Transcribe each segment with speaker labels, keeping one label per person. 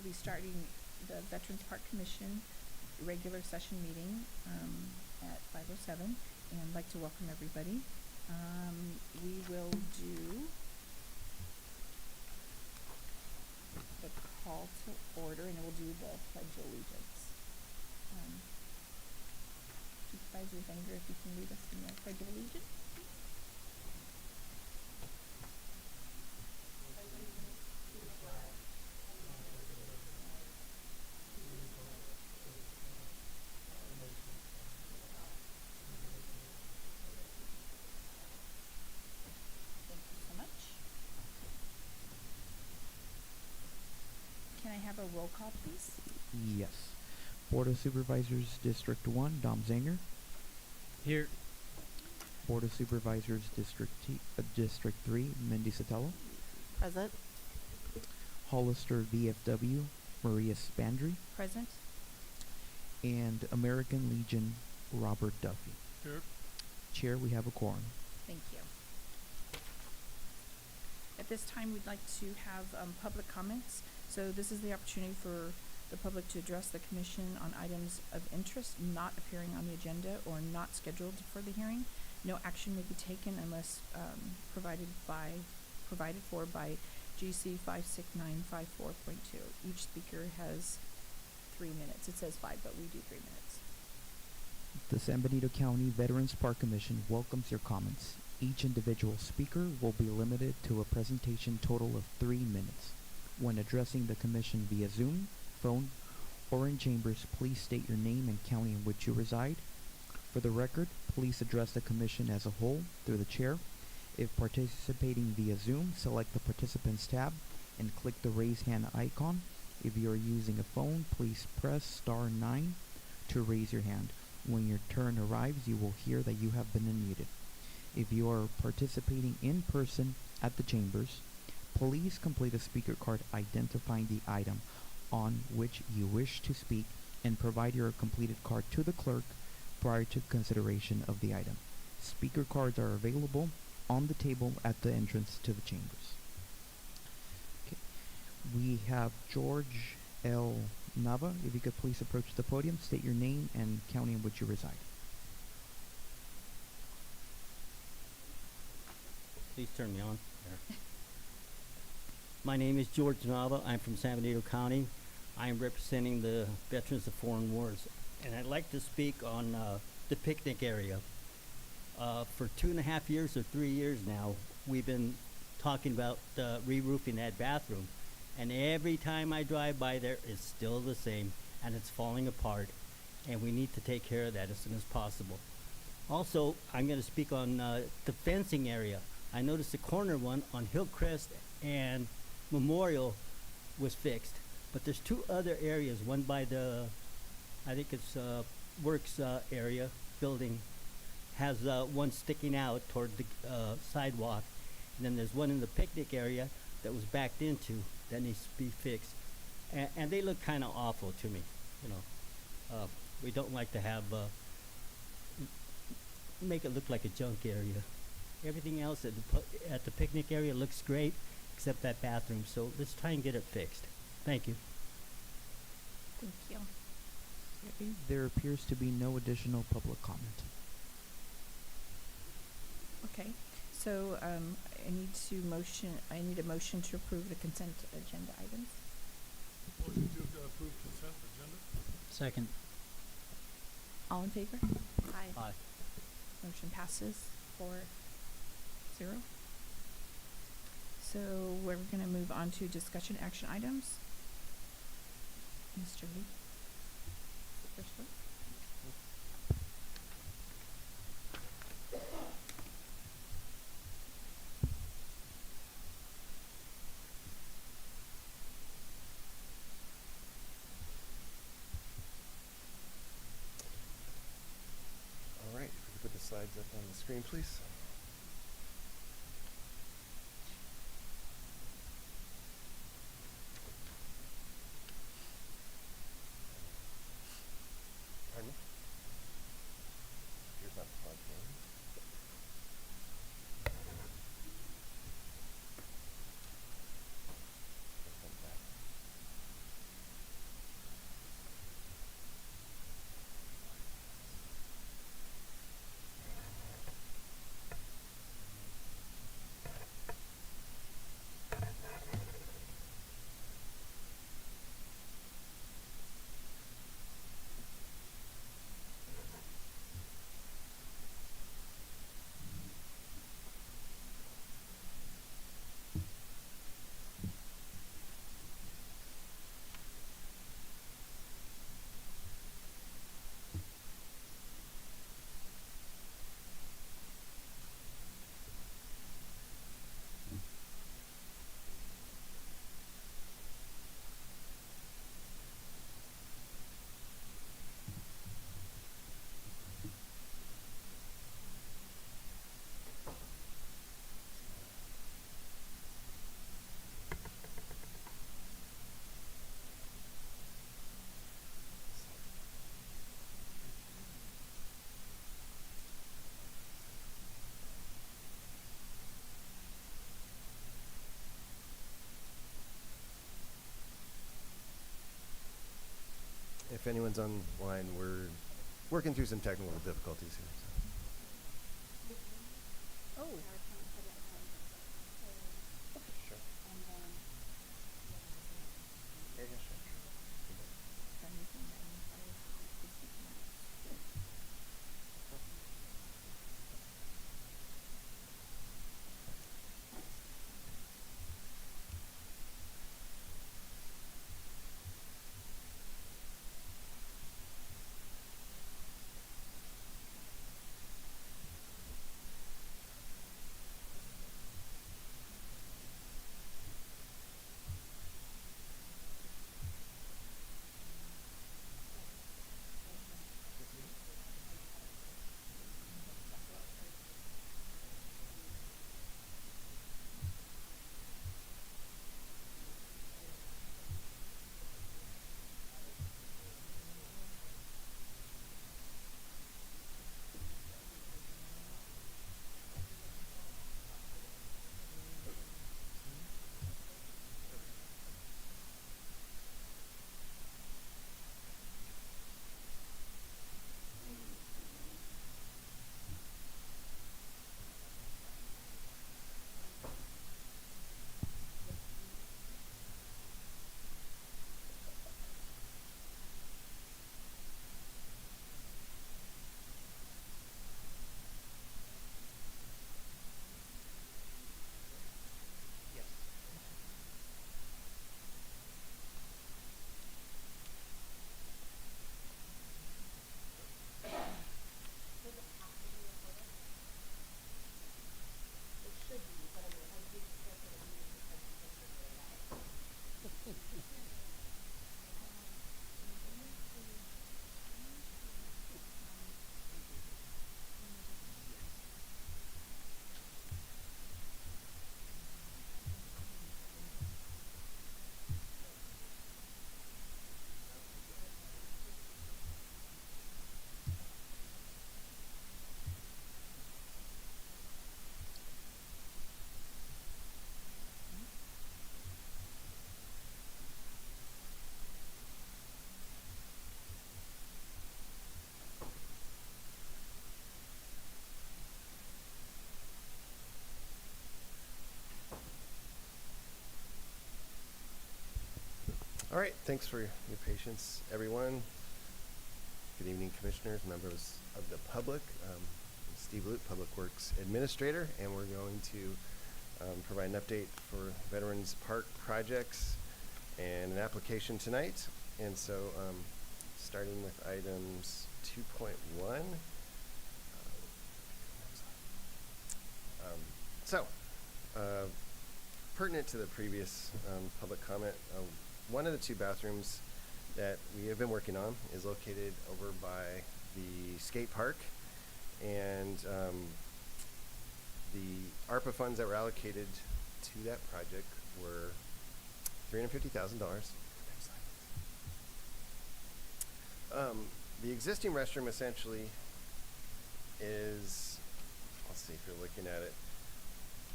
Speaker 1: be starting the Veterans Park Commission regular session meeting at 5:07, and I'd like to welcome everybody. We will do the call to order, and then we'll do the Pledge of Allegiance. Supervisor Zenger, if you can lead us in the Pledge of Allegiance. Thank you so much. Can I have a roll call, please?
Speaker 2: Yes. Board of Supervisors District 1, Dom Zanger.
Speaker 3: Here.
Speaker 2: Board of Supervisors District 3, Mindy Sotelo.
Speaker 4: Present.
Speaker 2: Hollister VFW, Maria Spandry.
Speaker 1: Present.
Speaker 2: And American Legion, Robert Duffy.
Speaker 3: Here.
Speaker 2: Chair, we have a quorum.
Speaker 1: Thank you. At this time, we'd like to have public comments. So this is the opportunity for the public to address the commission on items of interest not appearing on the agenda or not scheduled for the hearing. No action may be taken unless provided for by GC 56954.2. Each speaker has 3 minutes. It says 5, but we do 3 minutes.
Speaker 2: The San Benito County Veterans Park Commission welcomes your comments. Each individual speaker will be limited to a presentation total of 3 minutes. When addressing the commission via Zoom, phone, or in chambers, please state your name and county in which you reside. For the record, please address the commission as a whole through the chair. If participating via Zoom, select the Participants tab and click the Raise Hand icon. If you are using a phone, please press *9 to raise your hand. When your turn arrives, you will hear that you have been unmuted. If you are participating in person at the chambers, please complete a speaker card identifying the item on which you wish to speak and provide your completed card to the clerk prior to consideration of the item. Speaker cards are available on the table at the entrance to the chambers. Okay. We have George L. Nava. If you could please approach the podium, state your name and county in which you reside.
Speaker 3: Please turn me on. There. My name is George Nava. I'm from San Benito County. I am representing the Veterans of Foreign Wars, and I'd like to speak on the picnic area. For 2.5 years or 3 years now, we've been talking about re-roofing that bathroom, and every time I drive by there, it's still the same, and it's falling apart, and we need to take care of that as soon as possible. Also, I'm going to speak on the fencing area. I noticed the corner one on Hillcrest and Memorial was fixed, but there's 2 other areas, one by the, I think it's Works area building, has one sticking out toward the sidewalk, and then there's one in the picnic area that was backed into that needs to be fixed, and they look kind of awful to me. You know, we don't like to have make it look like a junk area. Everything else at the picnic area looks great, except that bathroom. So let's try and get it fixed. Thank you.
Speaker 1: Thank you.
Speaker 2: Okay. There appears to be no additional public comment.
Speaker 1: Okay. So I need a motion to approve the consent agenda items.
Speaker 5: Motion to approve consent agenda.
Speaker 3: Second.
Speaker 1: All in favor?
Speaker 4: Aye.
Speaker 3: Aye.
Speaker 1: Motion passes 4-0. So we're going to move on to discussion action items. Mr. Lee, first one.
Speaker 6: All right, if we could put the slides up on the screen, please. Pardon me? Here's not plugged in. Let's come back. if anyone's online, we're working through some technical difficulties here.
Speaker 1: Oh,
Speaker 6: Sure. Yeah, yeah, sure. All right, thanks for your patience, everyone. Good evening, commissioners, members of the public. I'm Steve Lute, Public Works Administrator, and we're going to provide an update for Veterans Park projects and an application tonight. And so, starting with items 2.1. Pertinent to the previous public comment, one of the two bathrooms that we have been working on is located over by the skate park, and the ARPA funds that were allocated to that project were $350,000. The existing restroom essentially is, let's see if you're looking at it.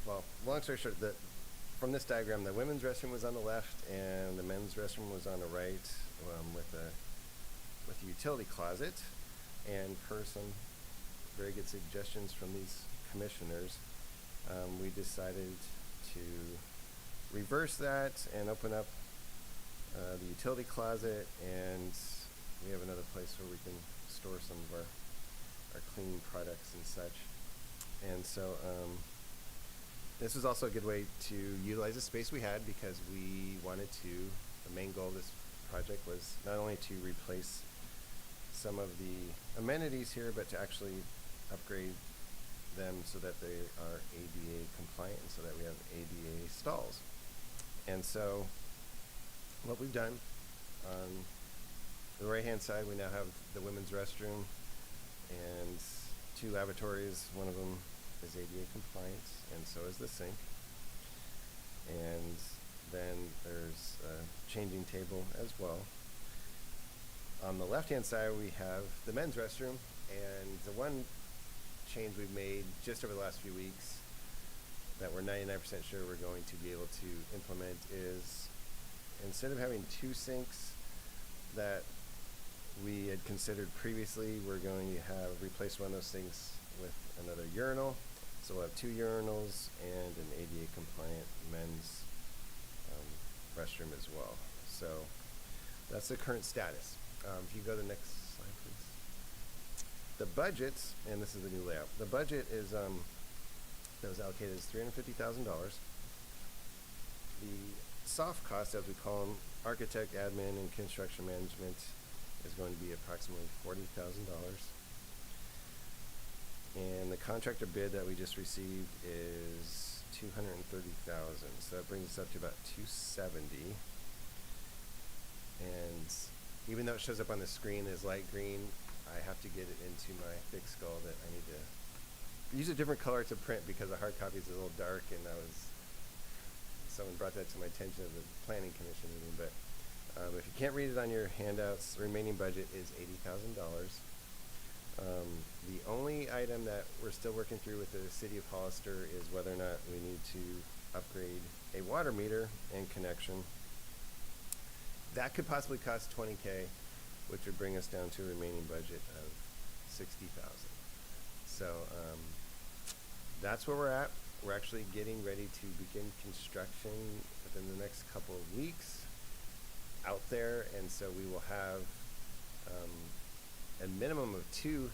Speaker 6: Well, long story short, from this diagram, the women's restroom was on the left and the men's restroom was on the right, with a utility closet. And per some very good suggestions from these commissioners, we decided to reverse that and open up the utility closet, and we have another place where we can store some of our cleaning products and such. And so this was also a good way to utilize the space we had, because we wanted to, the main goal of this project was not only to replace some of the amenities here, but to actually upgrade them so that they are ADA compliant and so that we have ADA stalls. And so what we've done, on the right hand side, we now have the women's restroom and 2 lavatories. One of them is ADA compliant, and so is the sink. And then there's a changing table as well. On the left hand side, we have the men's restroom, and the one change we've made just over the last few weeks that we're 99% sure we're going to be able to implement is, instead of having 2 sinks that we had considered previously, we're going to have replace one of those things with another urinal. So we'll have 2 urinals and an ADA compliant men's restroom as well. So that's the current status. If you go to the next slide, please. The budget, and this is the new layout. The budget is that was allocated is $350,000. The soft cost, as we call them, architect, admin, and construction management, is going to be approximately $40,000. And the contractor bid that we just received is $230,000. So that brings us up to about $270,000. And even though it shows up on the screen as light green, I have to get it into my thick skull that I need to use a different color to print because the hard copy is a little dark, and someone brought that to my attention at the planning commission meeting. But if you can't read it on your handouts, the remaining budget is $80,000. The only item that we're still working through with the city of Hollister is whether or not we need to upgrade a water meter and connection. That could possibly cost $20,000, which would bring us down to a remaining budget of $60,000. So that's where we're at. We're actually getting ready to begin construction within the next couple of weeks out there, and so we will have a minimum of 2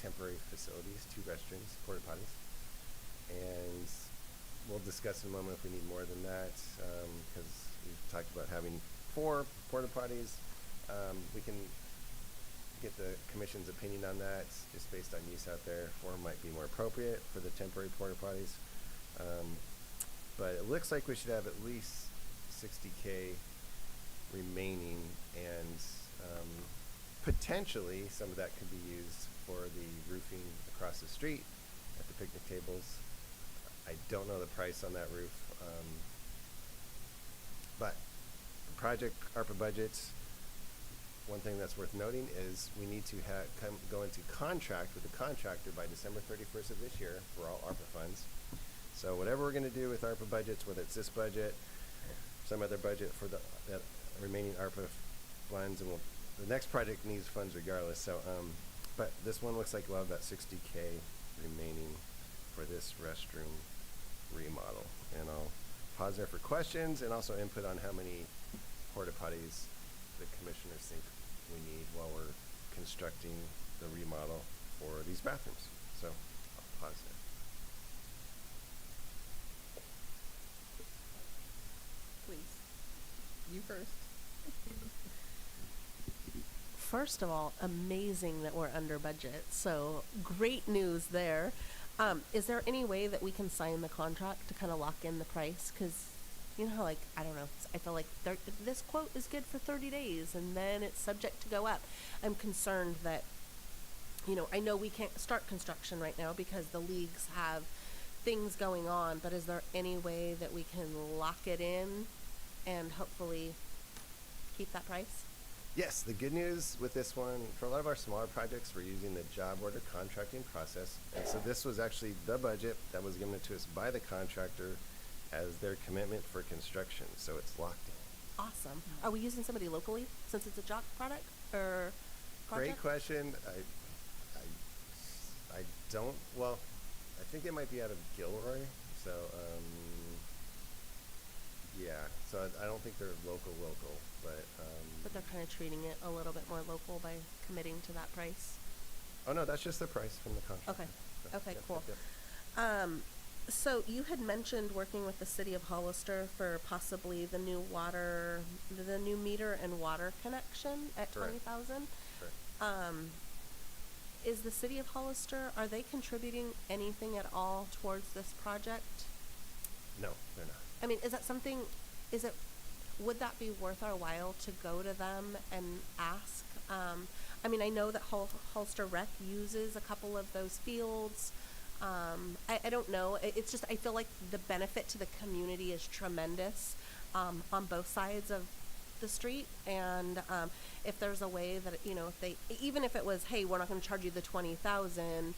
Speaker 6: temporary facilities, 2 restrooms, porta potties, and we'll discuss in a moment if we need more than that, because we've talked about having 4 porta potties. We can get the commission's opinion on that, just based on use out there. 4 might be more appropriate for the temporary porta potties, but it looks like we should have at least $60,000 remaining, and potentially some of that could be used for the roofing across the street at the picnic tables. I don't know the price on that roof, but the project ARPA budgets, one thing that's worth noting is we need to go into contract with the contractor by December 31st of this year for all ARPA funds. So whatever we're going to do with ARPA budgets, whether it's this budget, some other budget for that remaining ARPA funds, and the next project needs funds regardless. So, but this one looks like we'll have about $60,000 remaining for this restroom remodel. And I'll pause there for questions and also input on how many porta potties the commissioners think we need while we're constructing the remodel for these bathrooms. So I'll pause there.
Speaker 4: Please. You first. First of all, amazing that we're under budget. So great news there. Is there any way that we can sign the contract to kind of lock in the price? Because you know how, like, I don't know, I feel like this quote is good for 30 days and then it's subject to go up. I'm concerned that, you know, I know we can't start construction right now because the leagues have things going on, but is there any way that we can lock it in and hopefully keep that price?
Speaker 6: Yes, the good news with this one, for a lot of our smaller projects, we're using the job order contracting process. And so this was actually the budget that was given to us by the contractor as their commitment for construction. So it's locked in.
Speaker 4: Awesome. Are we using somebody locally since it's a job product or project?
Speaker 6: Great question. I don't, well, I think it might be out of Gilroy. So, yeah, so I don't think they're local, but.
Speaker 4: But they're kind of treating it a little bit more local by committing to that price.
Speaker 6: Oh no, that's just the price from the contract.
Speaker 4: Okay.
Speaker 6: So,
Speaker 4: Okay,
Speaker 6: yep,
Speaker 4: cool.
Speaker 6: yep, yep.
Speaker 4: So you had mentioned working with the city of Hollister for possibly the new meter and water connection at
Speaker 6: Correct.
Speaker 4: 20,000.
Speaker 6: Correct.
Speaker 4: Is the city of Hollister, are they contributing anything at all towards this project?
Speaker 6: No, they're not.
Speaker 4: I mean, is that something, would that be worth our while to go to them and ask? I mean, I know that Hollister Rec uses a couple of those fields. I don't know. It's just, I feel like the benefit to the community is tremendous on both sides of the street. And if there's a way that, you know, if they, even if it was, hey, we're not going to charge you the 20,000,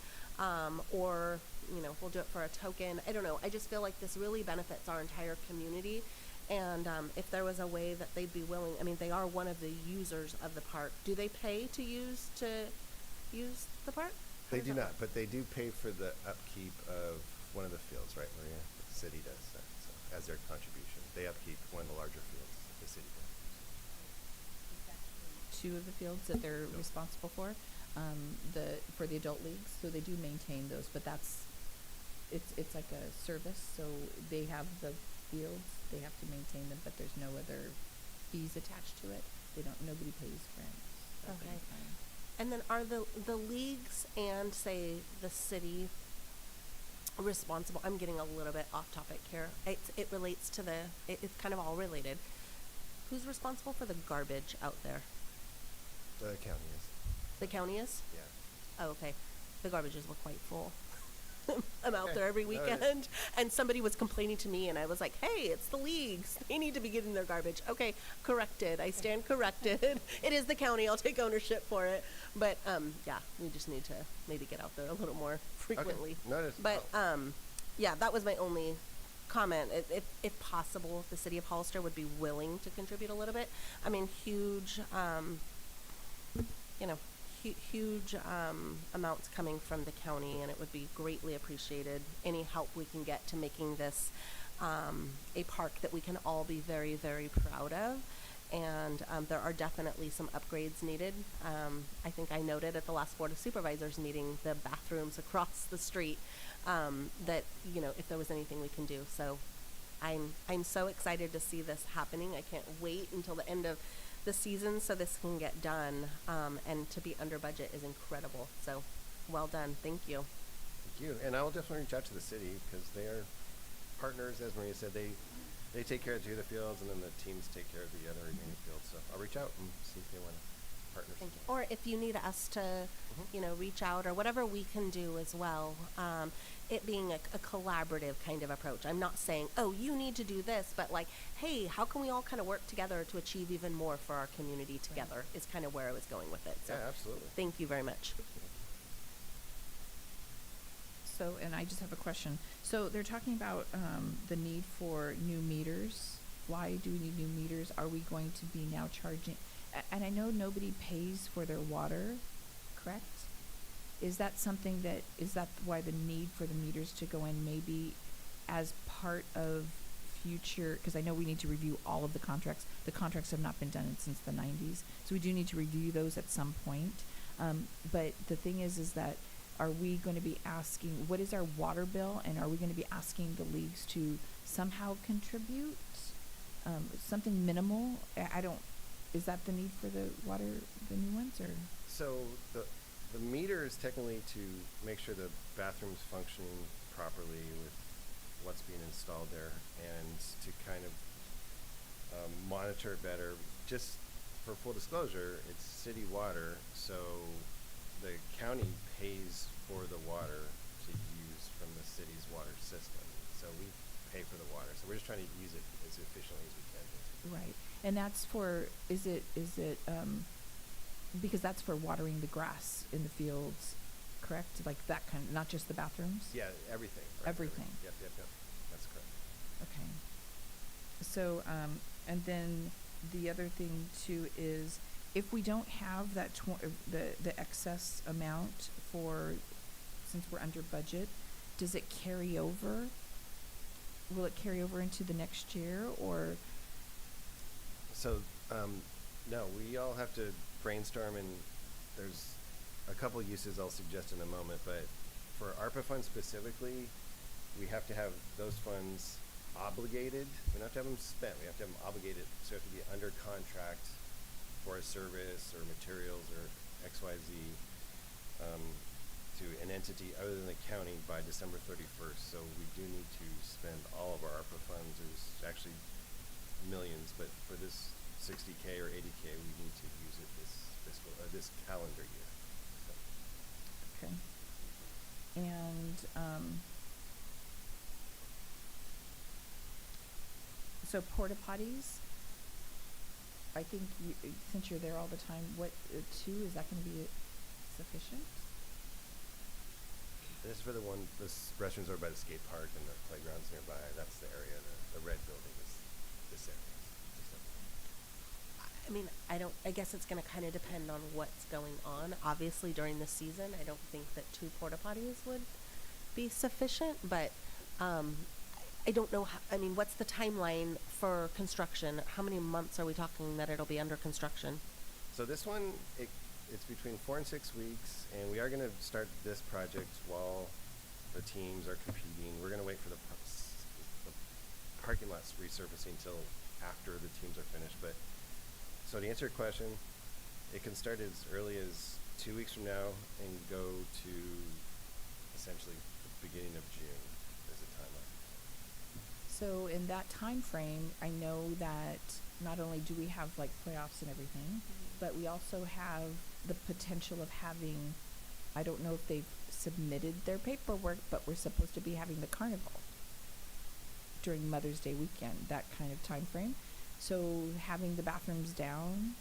Speaker 4: or, you know, we'll do it for a token. I don't know. I just feel like this really benefits our entire community. And if there was a way that they'd be willing, I mean, they are one of the users of the park. Do they pay to use the park? How
Speaker 6: They
Speaker 4: does
Speaker 6: do
Speaker 4: that
Speaker 6: not,
Speaker 4: work?
Speaker 6: but they do pay for the upkeep of one of the fields, right, Maria? The city does that, so, as their contribution. They upkeep one of the larger fields, the city does.
Speaker 1: Two of the fields that they're
Speaker 6: Yep.
Speaker 1: responsible for, for the adult leagues, so they do maintain those, but it's like a service, so they have the fields, they have to maintain them, but there's no other fees attached to it. Nobody pays rent. at any
Speaker 4: Okay.
Speaker 1: time.
Speaker 4: And then are the leagues and say the city responsible? I'm getting a little bit off topic here. It relates to it's kind of all related. Who's responsible for the garbage out there?
Speaker 6: The county is,
Speaker 4: The county is?
Speaker 6: yeah.
Speaker 4: Oh, okay. The garbages were quite full. I'm out there every
Speaker 6: No, it-
Speaker 4: weekend, and somebody was complaining to me, and I was like, "Hey, it's the leagues. They need to be getting their garbage." Okay, corrected. I stand corrected. It is the county. I'll take ownership for it. But yeah, we just need to maybe get out there a little more frequently.
Speaker 6: Okay. No,
Speaker 4: But yeah, that was my only comment. If possible, the city of Hollister would be willing to contribute a little bit. I mean, huge, huge amounts coming from the county, and it would be greatly appreciated. Any help we can get to making this a park that we can all be very, very proud of. And there are definitely some upgrades needed. I think I noted at the last Board of Supervisors meeting the bathrooms across the street, that, if there was anything we can do. So I'm so excited to see this happening. I can't wait until the end of the season so this can get done. And to be under budget is incredible. So well done. Thank you.
Speaker 6: Thank you. And I will definitely reach out to the city because they are partners, as Maria said. They take care of two of the fields, and then the teams take care of the other remaining fields. So I'll reach out and see if they want to partner.
Speaker 4: Thank you. Or if you need us to, reach out or whatever we can do as well. It being a collaborative kind of approach. I'm not saying, oh, you need to do this, but like, hey, how can we all kind of work together to achieve even more for our community together is kind of where I was going with it. So
Speaker 6: Yeah, absolutely.
Speaker 4: thank you very much.
Speaker 1: So, and I just have a question. So they're talking about the need for new meters. Why do we need new meters? Are we going to be now charging? And I know nobody pays for their water, correct? Is that why the need for the meters to go in maybe as part of future, because I know we need to review all of the contracts. The contracts have not been done since the 90s. So we do need to review those at some point. But the thing is that are we going to be asking, what is our water bill, and are we going to be asking the leagues to somehow contribute something minimal? Is that the need for the new ones, or?
Speaker 6: So the meter is technically to make sure the bathroom's functioning properly with what's being installed there, and to kind of monitor it better. Just for full disclosure, it's city water, so the county pays for the water to use from the city's water system. So we pay for the water. So we're just trying to use it as efficiently as we can.
Speaker 1: Right, and that's for, is it, because that's for watering the grass in the fields, correct? Like that kind, not just the bathrooms?
Speaker 6: Yeah, everything. Right,
Speaker 1: Everything.
Speaker 6: Yep. That's correct.
Speaker 1: Okay. So, and then the other thing too is, if we don't have that the excess amount since we're under budget, does it carry over? Will it carry over into the next year, or?
Speaker 6: So, no, we all have to brainstorm, and there's a couple uses I'll suggest in a moment, but for ARPA funds specifically, we have to have those funds obligated. We don't have to have them spent. We have to have them obligated. So we have to be under contract for a service or materials or XYZ to an entity other than the county by December 31st. So we do need to spend all of our ARPA funds. There's actually millions, but for this 60K or 80K, we need to use it this calendar year. So.
Speaker 1: Okay. And, so porta potties, I think since you're there all the time, two, is that gonna be sufficient?
Speaker 6: This is for the restrooms are by the skate park and the playgrounds nearby. That's the area. The red building is this areas. Just FYI.
Speaker 4: I mean, I guess it's gonna kinda depend on what's going on. Obviously, during the season, I don't think that 2 porta potties would be sufficient, but, I don't know I mean, what's the timeline for construction? How many months are we talking that it'll be under construction?
Speaker 6: So this one, it's between 4 and 6 weeks, and we are going to start this project while the teams are competing. We're going to wait for the parking lots resurfacing till after the teams are finished. But so to answer your question, it can start as early as 2 weeks from now and go to essentially the beginning of June as a timeline.
Speaker 1: So in that time frame, I know that not only do we have like playoffs and everything, but we also have the potential of having, I don't know if they've submitted their paperwork, but we're supposed to be having the carnival during Mother's Day weekend, that kind of time frame. So having the bathrooms down,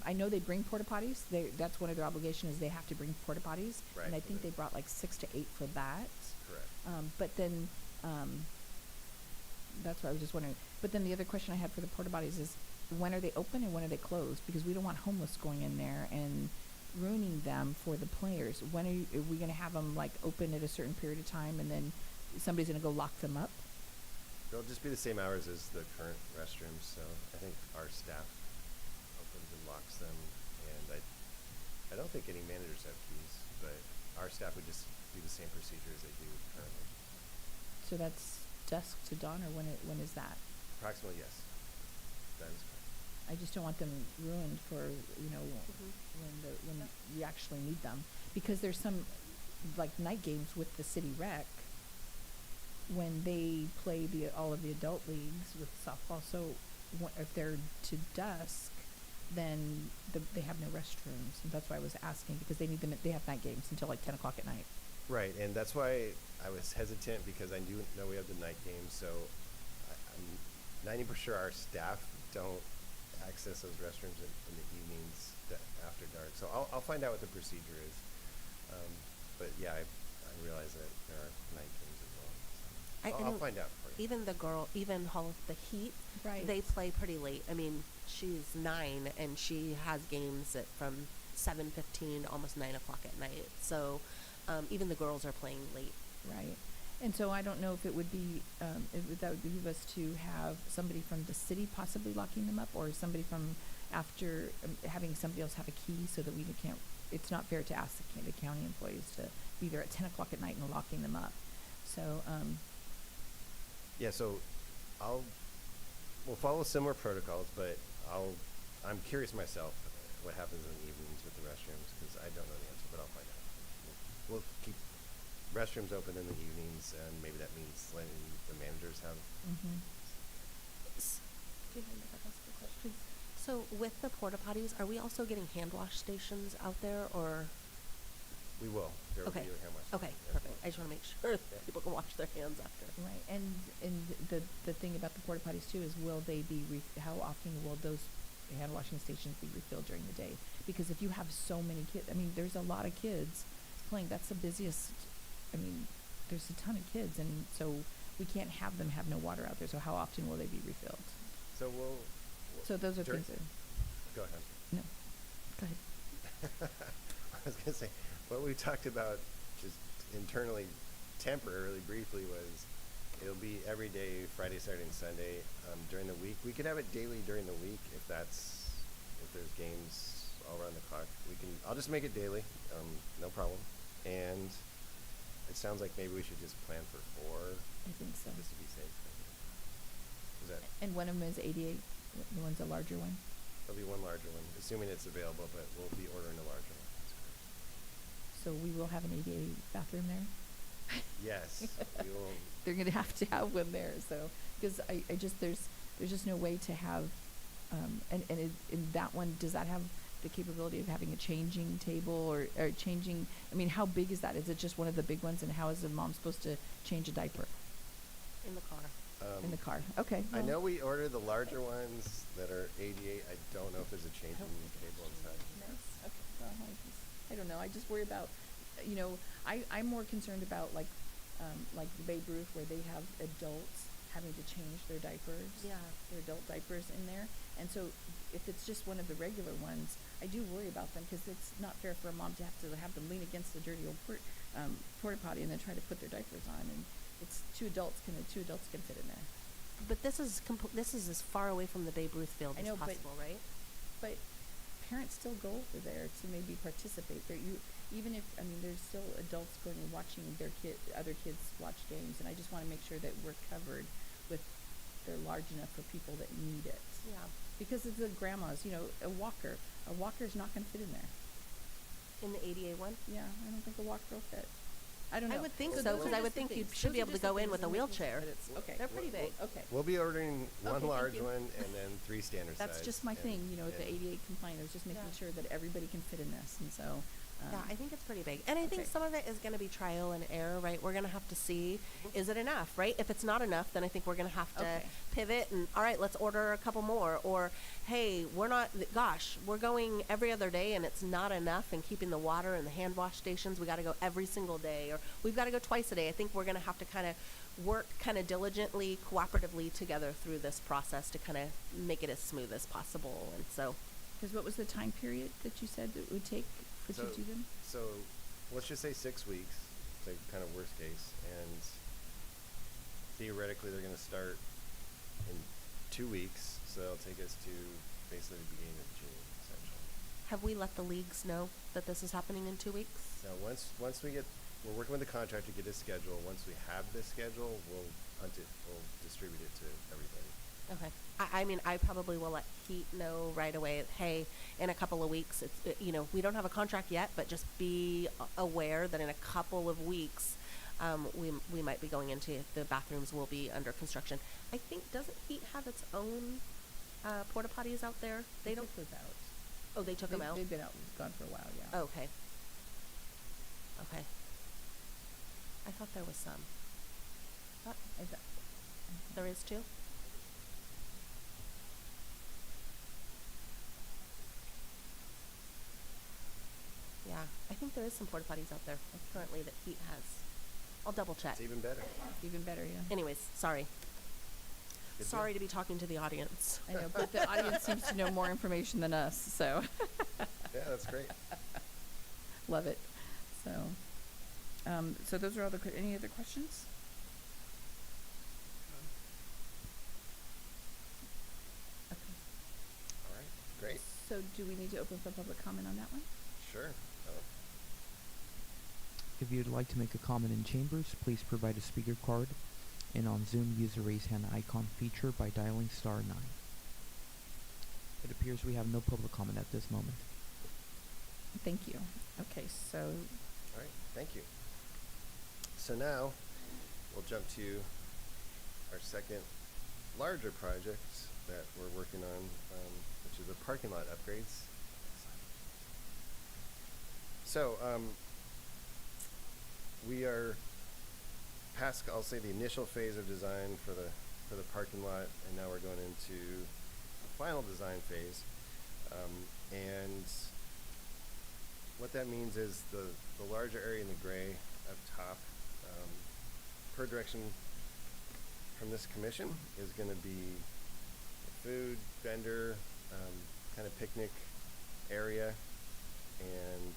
Speaker 1: I know they bring porta potties. That's one of their obligations is they have to bring porta potties,
Speaker 6: Right,
Speaker 1: and I
Speaker 6: for
Speaker 1: think
Speaker 6: the-
Speaker 1: they brought like 6 to 8 for that.
Speaker 6: Correct.
Speaker 1: But then, that's what I was just wondering. But then the other question I had for the porta potties is, when are they open and when are they closed? Because we don't want homeless going in there and ruining them for the players. When are we going to have them like open at a certain period of time and then somebody's going to go lock them up?
Speaker 6: They'll just be the same hours as the current restrooms, so I think our staff opens and locks them, and I don't think any managers have keys, but our staff would just do the same procedure as they do currently.
Speaker 1: So that's dusk to dawn, or when is that?
Speaker 6: Approximately, yes. That is correct.
Speaker 1: I just don't want them ruined for, you know, when you actually need them. Because there's some, like, night games with the city rec when they play all of the adult leagues with softball. So if they're to dusk, then they have no restrooms. And that's why I was asking, because they need them, they have night games until like 10 o'clock at night.
Speaker 6: Right, and that's why I was hesitant, because I do know we have the night games, so I'm 90% sure our staff don't access those restrooms in the evenings after dark. So I'll find out what the procedure is. But yeah, I realize that there are night games as well. So I'll
Speaker 4: know
Speaker 6: find out for you.
Speaker 4: even Hall of the Heat,
Speaker 1: Right.
Speaker 4: they play pretty late. I mean, she's 9 and she has games from 7:15 almost 9 o'clock at night. So even the girls are playing late.
Speaker 1: Right. And so I don't know if it would be, that would behoove us to have somebody from the city possibly locking them up, or somebody from after, having somebody else have a key so that we can't, it's not fair to ask the county employees to be there at 10 o'clock at night and locking them up. So,
Speaker 6: Yeah, so we'll follow similar protocols, but I'm curious myself what happens in the evenings with the restrooms, because I don't know the answer, but I'll find out. We'll keep restrooms open in the evenings, and maybe that means letting the managers have.
Speaker 1: mhm.
Speaker 4: Do you mind if I ask a question? So with the porta potties, are we also getting hand wash stations out there, or?
Speaker 6: We will. There will
Speaker 4: Okay.
Speaker 6: be a hand wash
Speaker 4: Okay,
Speaker 6: station as
Speaker 4: perfect.
Speaker 6: well.
Speaker 4: I just want to make sure that people can wash their hands after.
Speaker 1: Right. And the thing about the porta potties too is, will they be, how often will those hand washing stations be refilled during the day? Because if you have so many kids, I mean, there's a lot of kids playing. That's the busiest. I mean, there's a ton of kids, and so we can't have them have no water out there. So how often will they be refilled?
Speaker 6: So we'll
Speaker 1: So those are
Speaker 6: Sure.
Speaker 1: things that,
Speaker 6: go ahead.
Speaker 1: no, go ahead.
Speaker 6: I was going to say, what we talked about just internally, temporarily, briefly, was it'll be every day, Friday, Saturday, and Sunday during the week. We could have it daily during the week if there's games all around the clock. I'll just make it daily, no problem. And it sounds like maybe we should just plan for 4,
Speaker 1: I think so.
Speaker 6: just to be safe. Is that?
Speaker 1: And one of them is 88. The one's a larger one.
Speaker 6: There'll be one larger one, assuming it's available, but we'll be ordering a larger one. That's correct.
Speaker 1: So we will have an 88 bathroom there.
Speaker 6: Yes, we will.
Speaker 1: They're gonna have to have one there. So because I just there's just no way to have, in that one, does that have the capability of having a changing table or changing? I mean, how big is that? Is it just one of the big ones? And how is a mom supposed to change a diaper
Speaker 4: In the car.
Speaker 1: in the car? Okay.
Speaker 6: I
Speaker 1: well,
Speaker 6: know we ordered the larger ones that are 88. I don't know if there's a changing table inside.
Speaker 1: Okay. Well, I don't know. I just worry about, I'm more concerned about like the Babe Ruth where they have adults having to change their diapers.
Speaker 4: Yeah.
Speaker 1: Their adult diapers in there. And so if it's just one of the regular ones, I do worry about them because it's not fair for a mom to have them lean against the dirty old porta potty and then try to put their diapers on. And it's two adults can fit in there.
Speaker 4: But this is as far away from the Babe Ruth field
Speaker 1: I
Speaker 4: as
Speaker 1: know, but-
Speaker 4: possible, right?
Speaker 1: But parents still go over there to maybe participate. There's still adults going and watching other kids watch games, and I just want to make sure that we're covered with they're large enough for people that need it.
Speaker 4: Yeah.
Speaker 1: Because it's the grandmas, a walker's not going to fit in there.
Speaker 4: In the ADA one?
Speaker 1: Yeah, I don't think a walker will fit. I don't know.
Speaker 4: I would think so,
Speaker 1: those
Speaker 4: because
Speaker 1: are
Speaker 4: I would
Speaker 1: just the
Speaker 4: think you
Speaker 1: things.
Speaker 4: should be
Speaker 1: Those are
Speaker 4: able to
Speaker 1: just the
Speaker 4: go in
Speaker 1: things
Speaker 4: with a
Speaker 1: I'm making
Speaker 4: wheelchair.
Speaker 1: sure that it's- Okay.
Speaker 4: They're pretty big.
Speaker 1: Okay.
Speaker 6: We'll be ordering one
Speaker 1: Okay, thank
Speaker 6: large
Speaker 1: you.
Speaker 6: one and then 3 standard size.
Speaker 1: That's just my thing, with the
Speaker 6: and-
Speaker 1: ADA compliant, I was just making
Speaker 4: Yeah.
Speaker 1: sure that everybody can fit in this, and so.
Speaker 4: Yeah, I think it's pretty big. And I think
Speaker 1: okay.
Speaker 4: some of it is going to be trial and error, right? We're going to have to see, is it enough, right? If it's not enough, then I think we're going to have to
Speaker 1: Okay.
Speaker 4: pivot and, all right, let's order a couple more. Or, hey, we're going every other day and it's not enough, and keeping the water and the hand wash stations, we got to go every single day, or we've got to go twice a day. I think we're going to have to kind of work kind of diligently, cooperatively together through this process to kind of make it as smooth as possible. And so,
Speaker 1: Because what was the time period that you said that it would take to do them?
Speaker 6: So let's just say 6 weeks, say kind of worst case, and theoretically they're going to start in 2 weeks, so that'll take us to basically the beginning of June, essentially.
Speaker 4: have we let the leagues know that this is happening in 2 weeks?
Speaker 6: Now, once we're working with the contractor to get his schedule. Once we have this schedule, we'll distribute it to everybody.
Speaker 4: Okay. I probably will let Heat know right away, hey, in a couple of weeks, we don't have a contract yet, but just be aware that in a couple of weeks, we might be going into, the bathrooms will be under construction. I think, doesn't Heat have its own porta potties out there? They don't.
Speaker 1: took those out.
Speaker 4: Oh, they took them out?
Speaker 1: They've been gone for a while, yeah.
Speaker 4: Okay. Okay. I thought there was some. There is too? Yeah, I think there is some porta potties out there currently that Heat has. I'll double check.
Speaker 6: It's even better.
Speaker 1: Even better, yeah.
Speaker 4: Anyways, sorry.
Speaker 6: Good
Speaker 4: Sorry
Speaker 6: deal.
Speaker 4: to be talking to the audience.
Speaker 1: I know, but the audience seems to know more information than us, so
Speaker 6: Yeah, that's great.
Speaker 1: love it. So those are all any other questions? Okay.
Speaker 6: All right, great.
Speaker 1: So do we need to open for public comment on that one?
Speaker 6: Sure.
Speaker 2: If you'd like to make a comment in chambers, please provide a speaker card, and on Zoom use the raise hand icon feature by dialing *9. It appears we have no public comment at this moment.
Speaker 1: Thank you. Okay, so
Speaker 6: All right, thank you. So now, we'll jump to our second larger project that we're working on, which is the parking lot upgrades. So, we are past, I'll say, the initial phase of design for the parking lot, and now we're going into the final design phase. And what that means is the larger area in the gray up top, per direction from this commission, is going to be a food vendor, kind of picnic area, and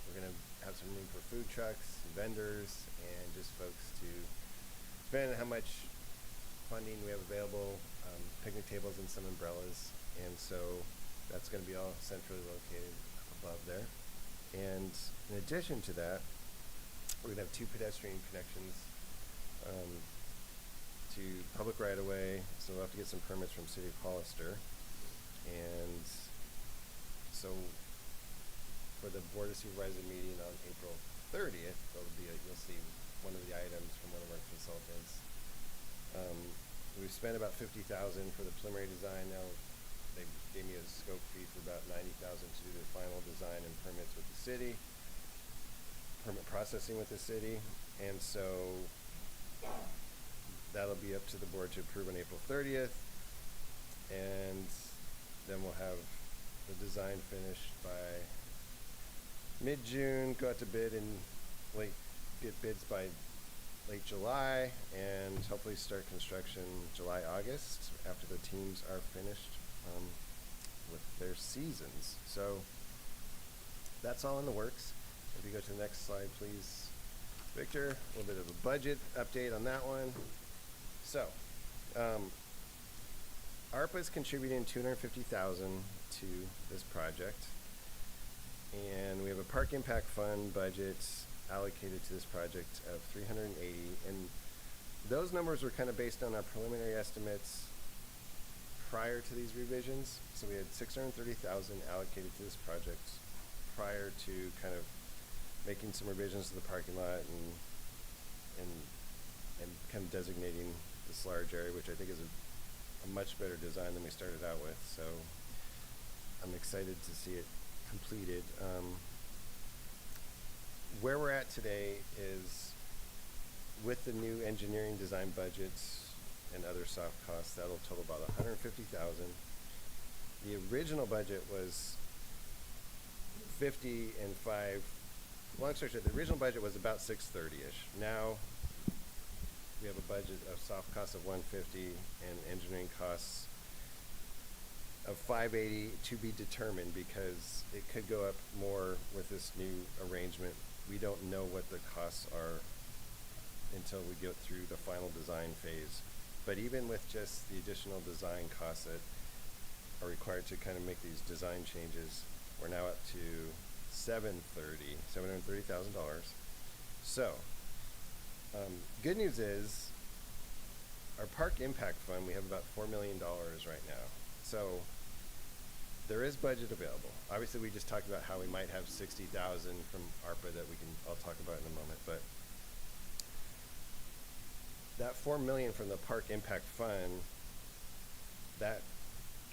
Speaker 6: we're going to have some room for food trucks, vendors, and just folks to, depending on how much funding we have available, picnic tables and some umbrellas. And so that's going to be all centrally located above there. And in addition to that, we're going to have 2 pedestrian connections to public right-of-way. So we'll have to get some permits from City of Hollister. And so for the Board of Supervisors meeting on April 30th, you'll see one of the items from one of our consultants. We've spent about $50,000 for the preliminary design. Now they gave me a scope fee for about $90,000 to do the final design and permits with the city, permit processing with the city, and so that'll be up to the board to approve on April 30th, and then we'll have the design finished by mid-June, go out to bid and get bids by late July and hopefully start construction July, August after the teams are finished with their seasons. So that's all in the works. If you go to the next slide, please, Victor. A little bit of a budget update on that one. So, ARPA is contributing $250,000 to this project, and we have a park impact fund budget allocated to this project of $380, and those numbers were kind of based on our preliminary estimates prior to these revisions. So we had $630,000 allocated to this project prior to kind of making some revisions to the parking lot and kind of designating this large area, which I think is a much better design than we started out with. So I'm excited to see it completed. Where we're at today is with the new engineering design budgets and other soft costs, that'll total about $150,000. The original budget was 50 and 5. Long story short, the original budget was about 630-ish. Now we have a budget of soft costs of 150 and engineering costs of 580 to be determined, because it could go up more with this new arrangement. We don't know what the costs are until we get through the final design phase. But even with just the additional design costs that are required to kind of make these design changes, we're now up to $730,000. So, good news is our park impact fund, we have about $4 million right now. So there is budget available. Obviously, we just talked about how we might have $60,000 from ARPA that I'll talk about in a moment, but that $4 million from the park impact fund, that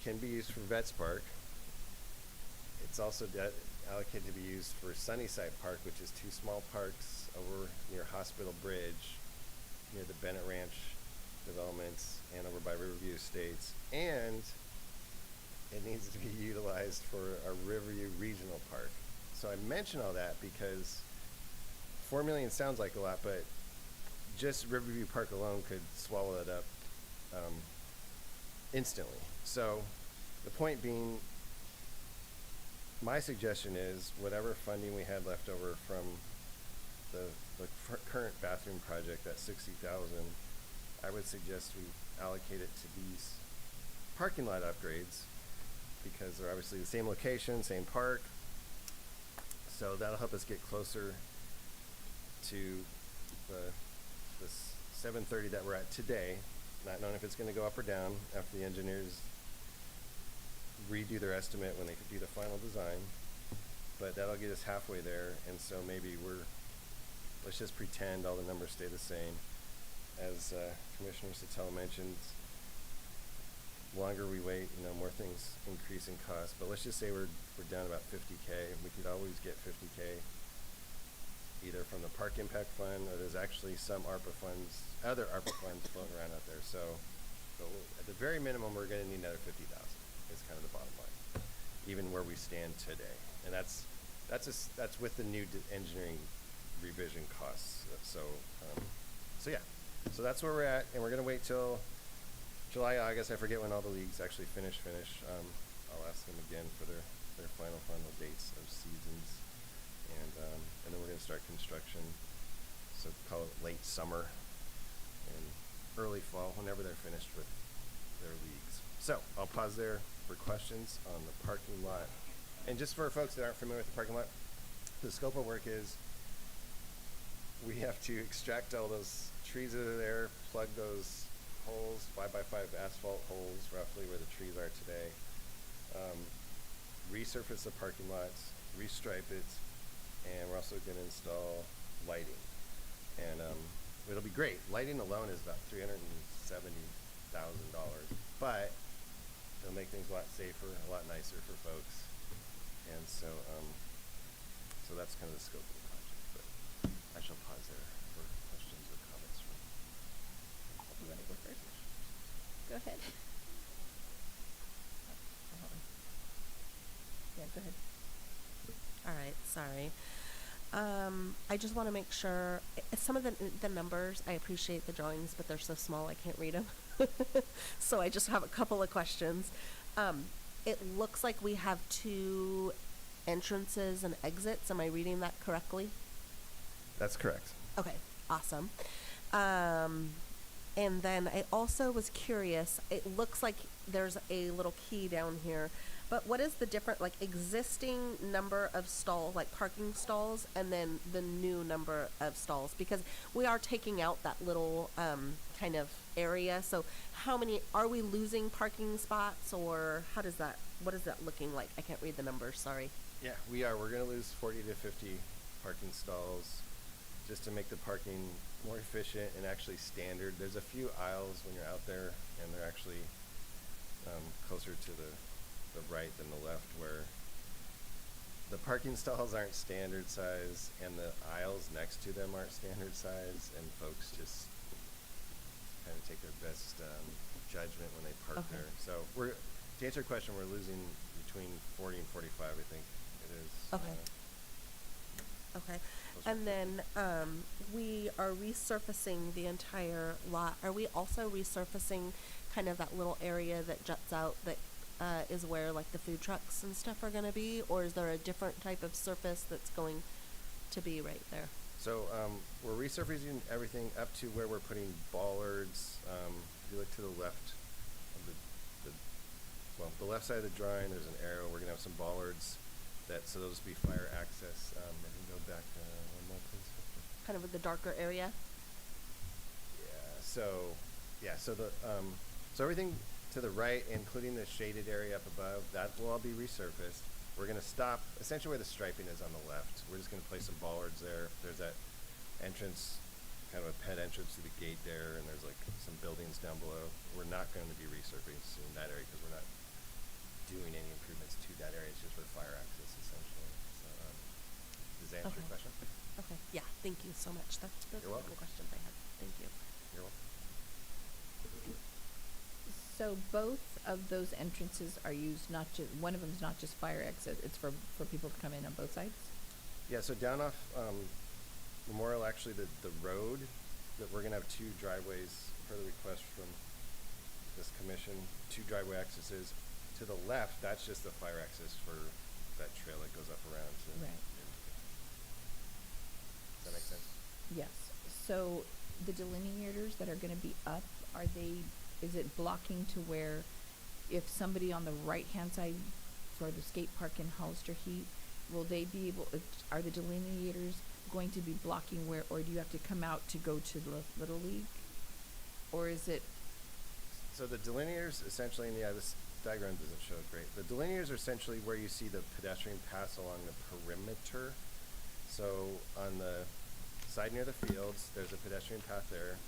Speaker 6: can be used for VetsPark. It's also allocated to be used for Sunnyside Park, which is 2 small parks over near Hospital Bridge, near the Bennett Ranch developments, and over by Riverview Estates. And it needs to be utilized for our Riverview Regional Park. So I mention all that because $4 million sounds like a lot, but just Riverview Park alone could swallow it up instantly. So the point being, my suggestion is whatever funding we had left over from the current bathroom project, that $60,000, I would suggest we allocate it to these parking lot upgrades, because they're obviously the same location, same park. So that'll help us get closer to the 730 that we're at today, not knowing if it's going to go up or down after the engineers redo their estimate when they could do the final design. But that'll get us halfway there, and so maybe let's just pretend all the numbers stay the same. As Commissioner Sotelo mentioned, longer we wait, more things increase in cost. But let's just say we're down about $50K. We could always get $50K either from the Park Impact Fund, or there's actually some other ARPA funds floating around out there. So at the very minimum, we're going to need another $50,000. Is kind of the bottom line, even where we stand today. And that's with the new engineering revision costs. So yeah. So that's where we're at, and we're going to wait till July, August. I forget when all the leagues actually finish. I'll ask them again for their final dates of seasons, and then we're going to start construction. So call it late summer and early fall, whenever they're finished with their leagues. So I'll pause there for questions on the parking lot. And just for folks that aren't familiar with the parking lot, the scope of work is we have to extract all those trees that are there, plug those holes, 5x5 asphalt holes, roughly where the trees are today, resurface the parking lots, restripe it, and we're also going to install lighting. And it'll be great. Lighting alone is about $370,000, but it'll make things a lot safer, a lot nicer for folks. And so that's kind of the scope of the project. But I shall pause there for questions or comments from.
Speaker 1: You want to go first? Go ahead. Yeah, go ahead.
Speaker 4: All right, sorry. I just want to make sure, some of the numbers, I appreciate the drawings, but they're so small I can't read them. So I just have a couple of questions. It looks like we have 2 entrances and exits. Am I reading that correctly?
Speaker 6: That's correct.
Speaker 4: Okay, awesome. And then I also was curious, it looks like there's a little key down here, but what is the different, like, existing number of stalls, like parking stalls, and then the new number of stalls? Because we are taking out that little kind of area, so how many, are we losing parking spots, or how does that, what is that looking like? I can't read the numbers, sorry.
Speaker 6: Yeah, we are. We're going to lose 40 to 50 parking stalls just to make the parking more efficient and actually standard. There's a few aisles when you're out there, and they're actually closer to the right than the left, where the parking stalls aren't standard size and the aisles next to them aren't standard size, and folks just kind of take their best judgment when they park
Speaker 4: Okay.
Speaker 6: there. So to answer your question, we're losing between 40 and 45, I think it is.
Speaker 4: Okay. Okay.
Speaker 6: closer
Speaker 4: And
Speaker 6: to-
Speaker 4: then we are resurfacing the entire lot. Are we also resurfacing kind of that little area that juts out that is where like the food trucks and stuff are going to be? Or is there a different type of surface that's going to be right there?
Speaker 6: So we're resurfacing everything up to where we're putting bollards. If you look to the left of the left side of the drawing, there's an arrow. We're gonna have some bollards so those will be fire access. And go back one more, please.
Speaker 4: Kind of with the darker area?
Speaker 6: So everything to the right, including the shaded area up above, that will all be resurfaced. We're gonna stop essentially where the striping is on the left. We're just gonna place some bollards there. There's that entrance, kind of a pet entrance to the gate there, and there's like some buildings down below. We're not going to be resurfacing that area because we're not doing any improvements to that area. It's just for fire access essentially. So does that answer your
Speaker 4: Okay.
Speaker 6: question?
Speaker 4: Okay. Yeah, thank you so much. Those
Speaker 6: You're
Speaker 4: are
Speaker 6: welcome.
Speaker 4: the questions I had. Thank you.
Speaker 6: You're welcome.
Speaker 1: So both of those entrances are used, not just, one of them is not just fire exit, it's for people to come in on both sides?
Speaker 6: Yeah, so down off Memorial, actually the road, that we're gonna have 2 driveways per the request from this commission, 2 driveway accesses. To the left, that's just the fire access for that trail that goes up around to.
Speaker 1: Right.
Speaker 6: Does that make sense?
Speaker 1: Yes. So the delineators that are gonna be up, is it blocking to where if somebody on the right-hand side for the skate park in Hollister Heat, will they be able, are the delineators going to be blocking where, or do you have to come out to go to the Little League? Or is it,
Speaker 6: So the delineators essentially, and yeah, this diagram doesn't show it great. The delineators are essentially where you see the pedestrian pass along the perimeter. So on the side near the fields, there's a pedestrian path there.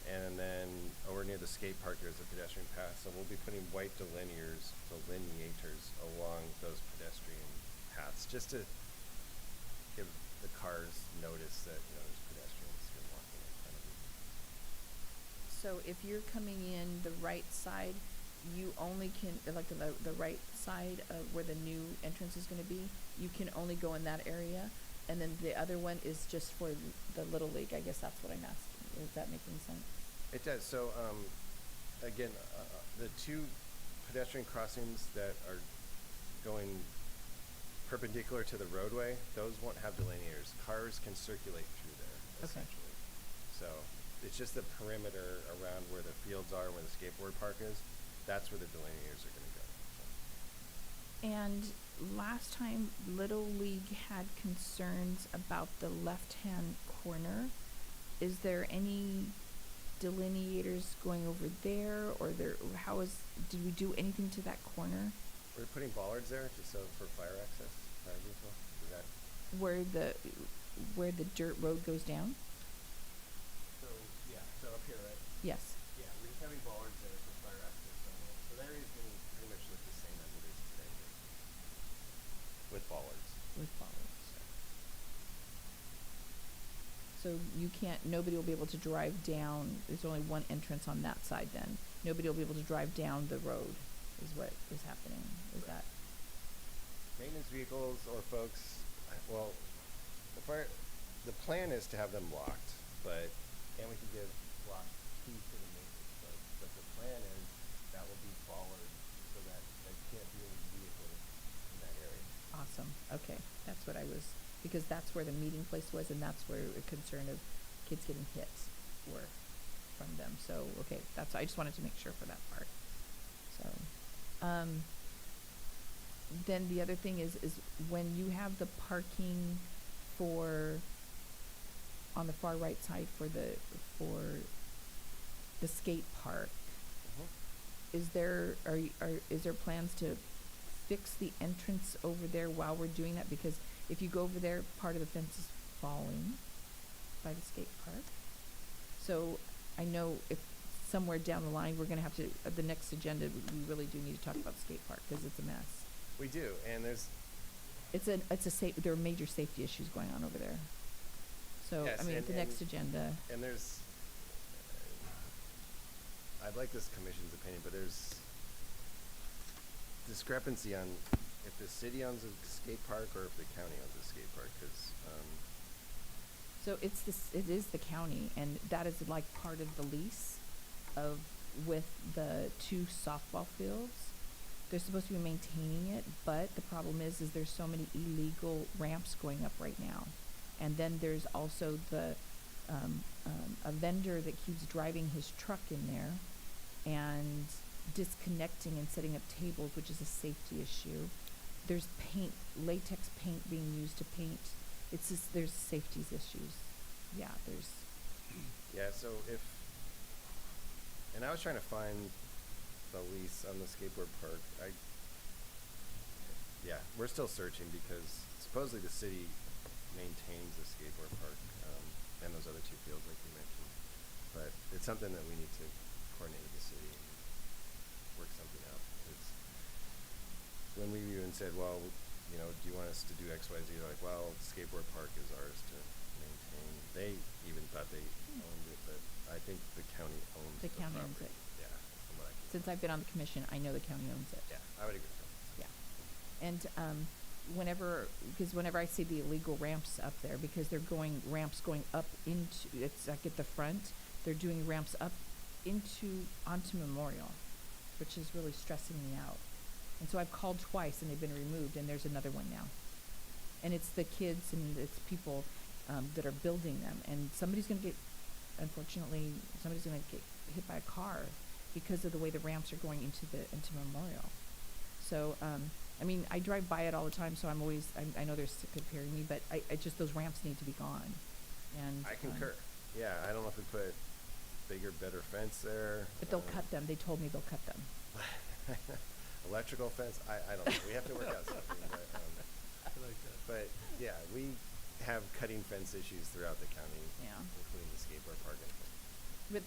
Speaker 6: And then over near the skate park, there's a pedestrian path. So we'll be putting white delineators along those pedestrian paths, just to give the cars notice that, there's pedestrians here walking in front of you.
Speaker 1: so if you're coming in the right side, you only can, like the right side of where the new entrance is gonna be, you can only go in that area? And then the other one is just for the Little League, I guess that's what I'm asking. Is that making sense?
Speaker 6: It does. So, again, the 2 pedestrian crossings that are going perpendicular to the roadway, those won't have delineators. Cars can circulate through there,
Speaker 1: Okay.
Speaker 6: essentially. So it's just the perimeter around where the fields are, where the skateboard park is. That's where the delineators are going to go. So.
Speaker 1: And last time, Little League had concerns about the left-hand corner. Is there any delineators going over there, or did we do anything to that corner?
Speaker 6: We're putting bollards there just so for fire access, fire vehicle. Is that?
Speaker 1: Where the dirt road goes down?
Speaker 6: So up here, right?
Speaker 1: Yes.
Speaker 6: Yeah, we're just having bollards there for fire access. So that area is going to pretty much look the same as it is today, with bollards.
Speaker 1: With bollards. So nobody will be able to drive down, there's only one entrance on that side then. Nobody will be able to drive down the road, is what is happening, is that?
Speaker 6: Maintenance vehicles or folks, well, the plan is to have them locked, but, and we can give lock keys to the maintenance folks, but the plan is that will be followed so that there can't be any vehicles in that area.
Speaker 1: Awesome, okay, that's what I was, because that's where the meeting place was, and that's where a concern of kids getting hit were from them, so, okay, that's, I just wanted to make sure for that part, so. Then the other thing is when you have the parking for, on the far right side for the skate park, is there, is there plans to fix the entrance over there while we're doing that? Because if you go over there, part of the fence is falling by the skate park. So I know if somewhere down the line, we're gonna have to, at the next agenda, we really do need to talk about the skate park, cause it's a mess.
Speaker 6: We do, and there's,
Speaker 1: There are major safety issues going on over there. So,
Speaker 6: Yes,
Speaker 1: I mean, at the
Speaker 6: and-
Speaker 1: next agenda,
Speaker 6: and there's, I'd like this commission's opinion, but there's discrepancy on if the city owns a skate park or if the county owns a skate park, cause,
Speaker 1: so it is the county, and that is like part of the lease with the 2 softball fields. They're supposed to be maintaining it, but the problem is there's so many illegal ramps going up right now. And then there's also a vendor that keeps driving his truck in there and disconnecting and setting up tables, which is a safety issue. There's latex paint being used to paint. It's just, there's safety issues. Yeah,
Speaker 6: yeah, so and I was trying to find the lease on the skateboard park. We're still searching because supposedly the city maintains the skateboard park, and those other 2 fields like you mentioned. But it's something that we need to coordinate with the city and work something out. It's, when we even said, well, you know, do you want us to do X, Y, Z? They're like, well, the skateboard park is ours to maintain. They even thought they owned it, but I think the county owns
Speaker 1: The county owns
Speaker 6: property.
Speaker 1: it.
Speaker 6: Yeah, from what I can
Speaker 1: since I've been on the commission, I know the county owns it.
Speaker 6: Yeah, I would agree with that.
Speaker 1: Yeah. And whenever I see the illegal ramps up there, because they're ramps going up into, it's like at the front, they're doing ramps up onto Memorial, which is really stressing me out. And so I've called twice and they've been removed, and there's another one now. And it's the kids and it's people that are building them, and unfortunately, somebody's gonna get hit by a car because of the way the ramps are going into Memorial. So, I mean, I drive by it all the time, so I know they're sick of hearing me, but I just, those ramps need to be gone. And
Speaker 6: I concur. Yeah, I don't know if we put bigger, better fence there.
Speaker 1: But they'll cut them. They told me they'll cut them.
Speaker 6: Electrical fence, I don't know. We have to work out something,
Speaker 5: I like that.
Speaker 6: but yeah, we have cutting fence issues throughout the county,
Speaker 1: Yeah.
Speaker 6: including the skateboard park.
Speaker 1: But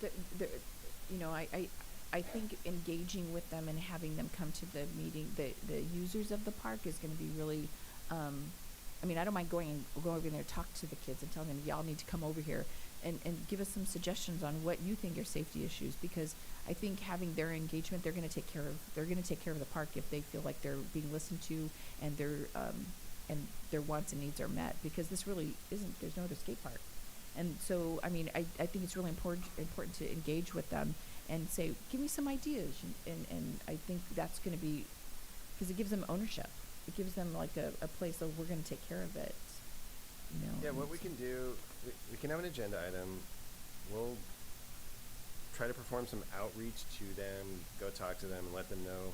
Speaker 1: I think engaging with them and having them come to the meeting, the users of the park is going to be really. I mean, I don't mind going over there and talk to the kids and telling them, y'all need to come over here and give us some suggestions on what you think are safety issues, because I think having their engagement, they're going to take care of the park if they feel like they're being listened to and their wants and needs are met, because this really isn't, there's no other skate park. And so, I mean, I think it's really important to engage with them and say, give me some ideas. And I think that's going to be, because it gives them ownership. It gives them like a place that we're going to take care of it. You know.
Speaker 6: Yeah, what we can do, we can have an agenda item. We'll try to perform some outreach to them, go talk to them and let them know.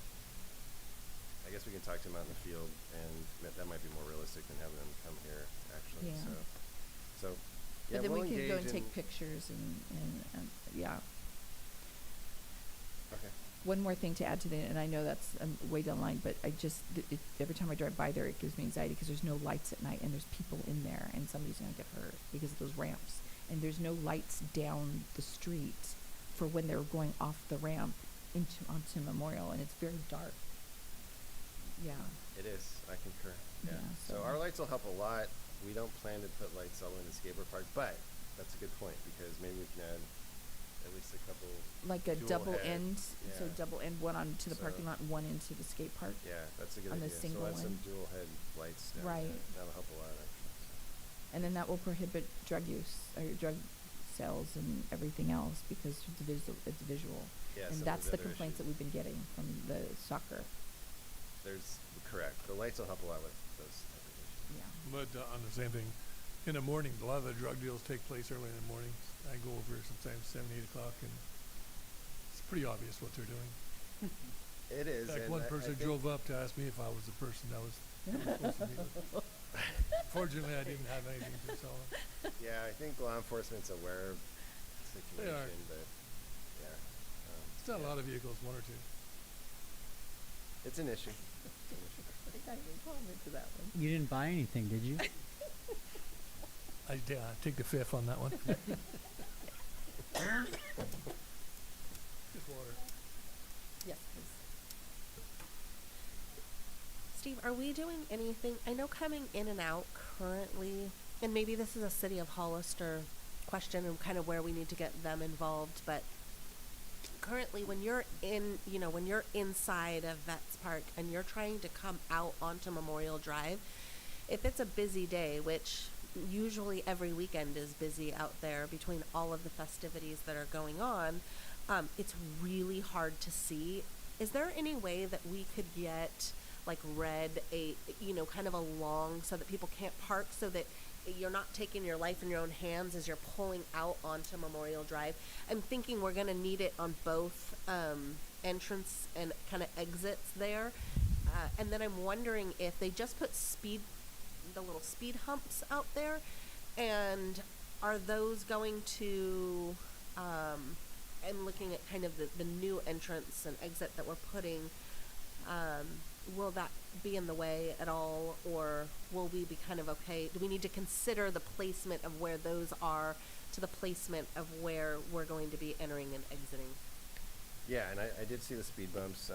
Speaker 6: I guess we can talk to them out in the field, and that might be more realistic than having them come here, actually.
Speaker 1: Yeah.
Speaker 6: So yeah,
Speaker 1: But then
Speaker 6: we'll
Speaker 1: we can go and
Speaker 6: engage
Speaker 1: take pictures and yeah.
Speaker 6: Okay.
Speaker 1: One more thing to add to that, and I know that's way down the line, but every time I drive by there, it gives me anxiety because there's no lights at night and there's people in there and somebody's going to get hurt because of those ramps. And there's no lights down the street for when they're going off the ramp onto Memorial, and it's very dark. Yeah.
Speaker 6: It is. I concur. Yeah.
Speaker 1: Yeah,
Speaker 6: So
Speaker 1: so-
Speaker 6: our lights will help a lot. We don't plan to put lights all in the skateboard park, but that's a good point because maybe we can add at least a couple.
Speaker 1: Like a
Speaker 6: dual
Speaker 1: double
Speaker 6: head.
Speaker 1: end, so
Speaker 6: Yeah.
Speaker 1: double end, one onto the parking
Speaker 6: So-
Speaker 1: lot and one into the skate park.
Speaker 6: Yeah, that's a good
Speaker 1: On the
Speaker 6: idea.
Speaker 1: single
Speaker 6: so add some
Speaker 1: one.
Speaker 6: dual head lights down
Speaker 1: Right.
Speaker 6: there. That'll help a lot, actually. So.
Speaker 1: And then that will prohibit drug use, or drug sales and everything else, because it's visual.
Speaker 6: Yeah,
Speaker 1: And
Speaker 6: some of
Speaker 1: that's the
Speaker 6: other
Speaker 1: complaints that
Speaker 6: issues.
Speaker 1: we've been getting from the soccer,
Speaker 6: There's, correct, the lights will help a lot with those type of issues.
Speaker 1: yeah.
Speaker 5: But on the same thing, in the morning, a lot of the drug deals take place early in the morning. I go over sometimes 7, 8 o'clock, and it's pretty obvious what they're doing.
Speaker 6: It is,
Speaker 5: In fact,
Speaker 6: and
Speaker 5: one
Speaker 6: I
Speaker 5: person
Speaker 6: think-
Speaker 5: drove up to ask me if I was the person that was supposed to meet with. Fortunately, I didn't have anything to tell them.
Speaker 6: Yeah, I think law enforcement's aware of the
Speaker 5: They are.
Speaker 6: situation, but, yeah.
Speaker 5: It's not a
Speaker 6: yeah.
Speaker 5: lot of vehicles, 1 or 2.
Speaker 6: It's an issue. It's an issue.
Speaker 1: I think I can comment to that one.
Speaker 7: You didn't buy anything, did you?
Speaker 5: I take the fifth on that one. Just water.
Speaker 1: Yes, please.
Speaker 4: Steve, are we doing anything? I know coming in and out currently, and maybe this is a City of Hollister question and kind of where we need to get them involved, but currently when you're in, when you're inside of Vets Park and you're trying to come out onto Memorial Drive, if it's a busy day, which usually every weekend is busy out there between all of the festivities that are going on, it's really hard to see. Is there any way that we could get like kind of along so that people can't park, so that you're not taking your life in your own hands as you're pulling out onto Memorial Drive? I'm thinking we're going to need it on both entrance and kind of exits there. And then I'm wondering if they just put the little speed humps out there, and are those going to, and looking at kind of the new entrance and exit that we're putting, will that be in the way at all, or will we be kind of okay? Do we need to consider the placement of where those are to the placement of where we're going to be entering and exiting?
Speaker 6: Yeah, and I did see the speed bumps.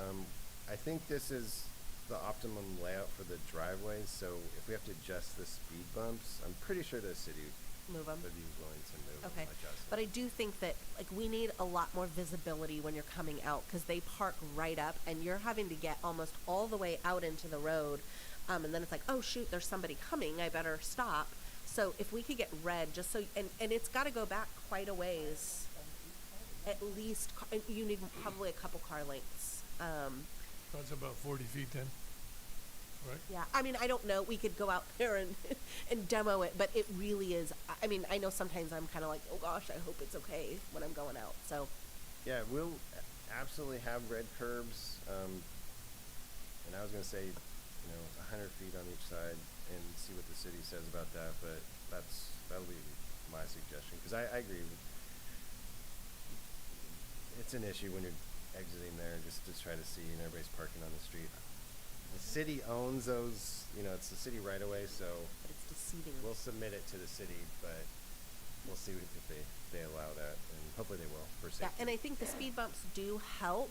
Speaker 6: I think this is the optimum layout for the driveways, so if we have to adjust the speed bumps, I'm pretty sure the city
Speaker 4: Move them.
Speaker 6: would be willing to move them,
Speaker 4: Okay,
Speaker 6: adjust
Speaker 4: but
Speaker 6: them.
Speaker 4: I do think that we need a lot more visibility when you're coming out, because they park right up and you're having to get almost all the way out into the road, and then it's like, oh shoot, there's somebody coming, I better stop. So if we could get red, just so, and it's got to go back quite a ways, at least you need probably a couple car lengths.
Speaker 5: That's about 40 feet then, right?
Speaker 4: Yeah, I mean, I don't know. We could go out there and and demo it, but it really is. I mean, I know sometimes I'm kind of like, oh gosh, I hope it's okay when I'm going out. So,
Speaker 6: Yeah, we'll absolutely have red curbs, and I was gonna say, 100 feet on each side and see what the city says about that, but that'll be my suggestion, because I agree with, it's an issue when you're exiting there just to try to see and everybody's parking on the street. The city owns those, it's the city right away, so
Speaker 4: but it's deceiving.
Speaker 6: we'll submit it to the city, but we'll see if they allow that, and hopefully they will for safety.
Speaker 4: Yeah, and I think the speed bumps do help.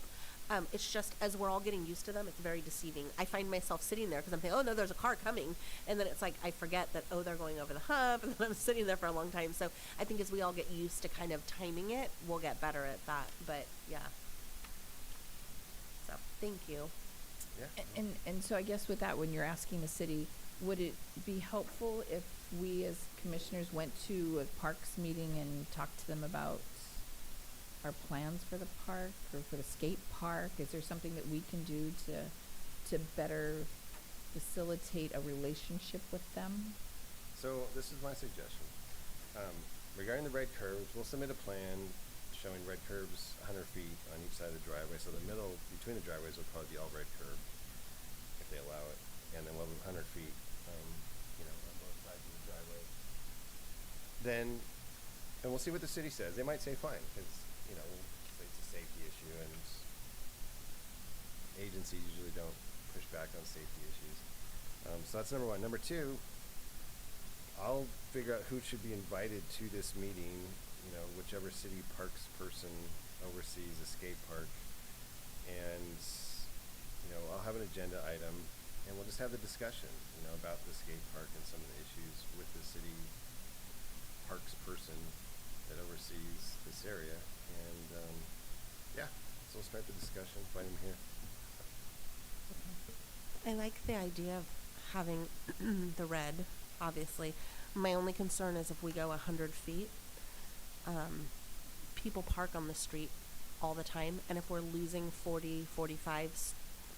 Speaker 4: It's just as we're all getting used to them, it's very deceiving. I find myself sitting there because I'm thinking, oh no, there's a car coming, and then it's like I forget that, oh, they're going over the hump, and then I'm sitting there for a long time. So I think as we all get used to kind of timing it, we'll get better at that. But yeah. So thank you.
Speaker 6: Yeah.
Speaker 1: And so I guess with that, when you're asking the city, would it be helpful if we as commissioners went to a parks meeting and talked to them about our plans for the park or for the skate park? Is there something that we can do to better facilitate a relationship with them?
Speaker 6: So this is my suggestion. Regarding the red curves, we'll submit a plan showing red curves 100 feet on each side of the driveway. So the middle between the driveways will probably be all red curb if they allow it, and then we'll have 100 feet, on both sides of the driveway. Then, and we'll see what the city says. They might say fine, because it's a safety issue, and agencies usually don't push back on safety issues. So that's number one. Number two, I'll figure out who should be invited to this meeting, whichever city parks person oversees the skate park. And, I'll have an agenda item, and we'll just have the discussion, about the skate park and some of the issues with the city parks person that oversees this area. And, so we'll start the discussion, invite him here.
Speaker 4: I like the idea of having the red, obviously. My only concern is if we go 100 feet, people park on the street all the time, and if we're losing 40, 45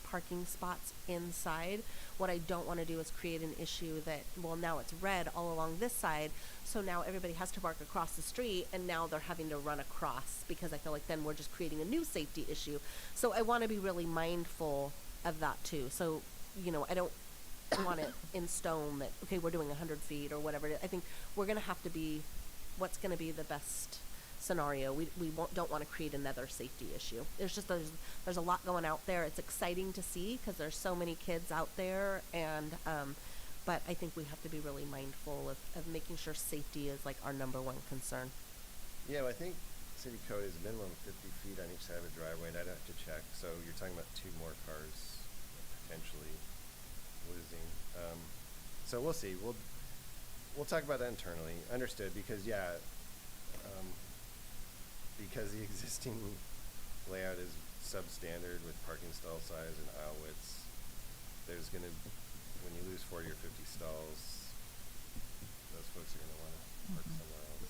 Speaker 4: parking spots inside, what I don't want to do is create an issue that, well, now it's red all along this side, so now everybody has to park across the street, and now they're having to run across, because I feel like then we're just creating a new safety issue. So I want to be really mindful of that too. So, you know, I don't want it in stone that, okay, we're doing 100 feet or whatever. I think we're going to have to be what's going to be the best scenario. Don't want to create another safety issue. There's a lot going out there. It's exciting to see because there's so many kids out there, and but I think we have to be really mindful of making sure safety is like our number one concern.
Speaker 6: Yeah, well, I think city code is a minimum of 50 feet on each side of a driveway, and I'd have to check. So you're talking about 2 more cars potentially losing. So we'll see. We'll talk about that internally. Understood, because because the existing layout is substandard with parking stall size and aisle widths, there's gonna, when you lose 40 or 50 stalls, those folks are gonna wanna park somewhere else.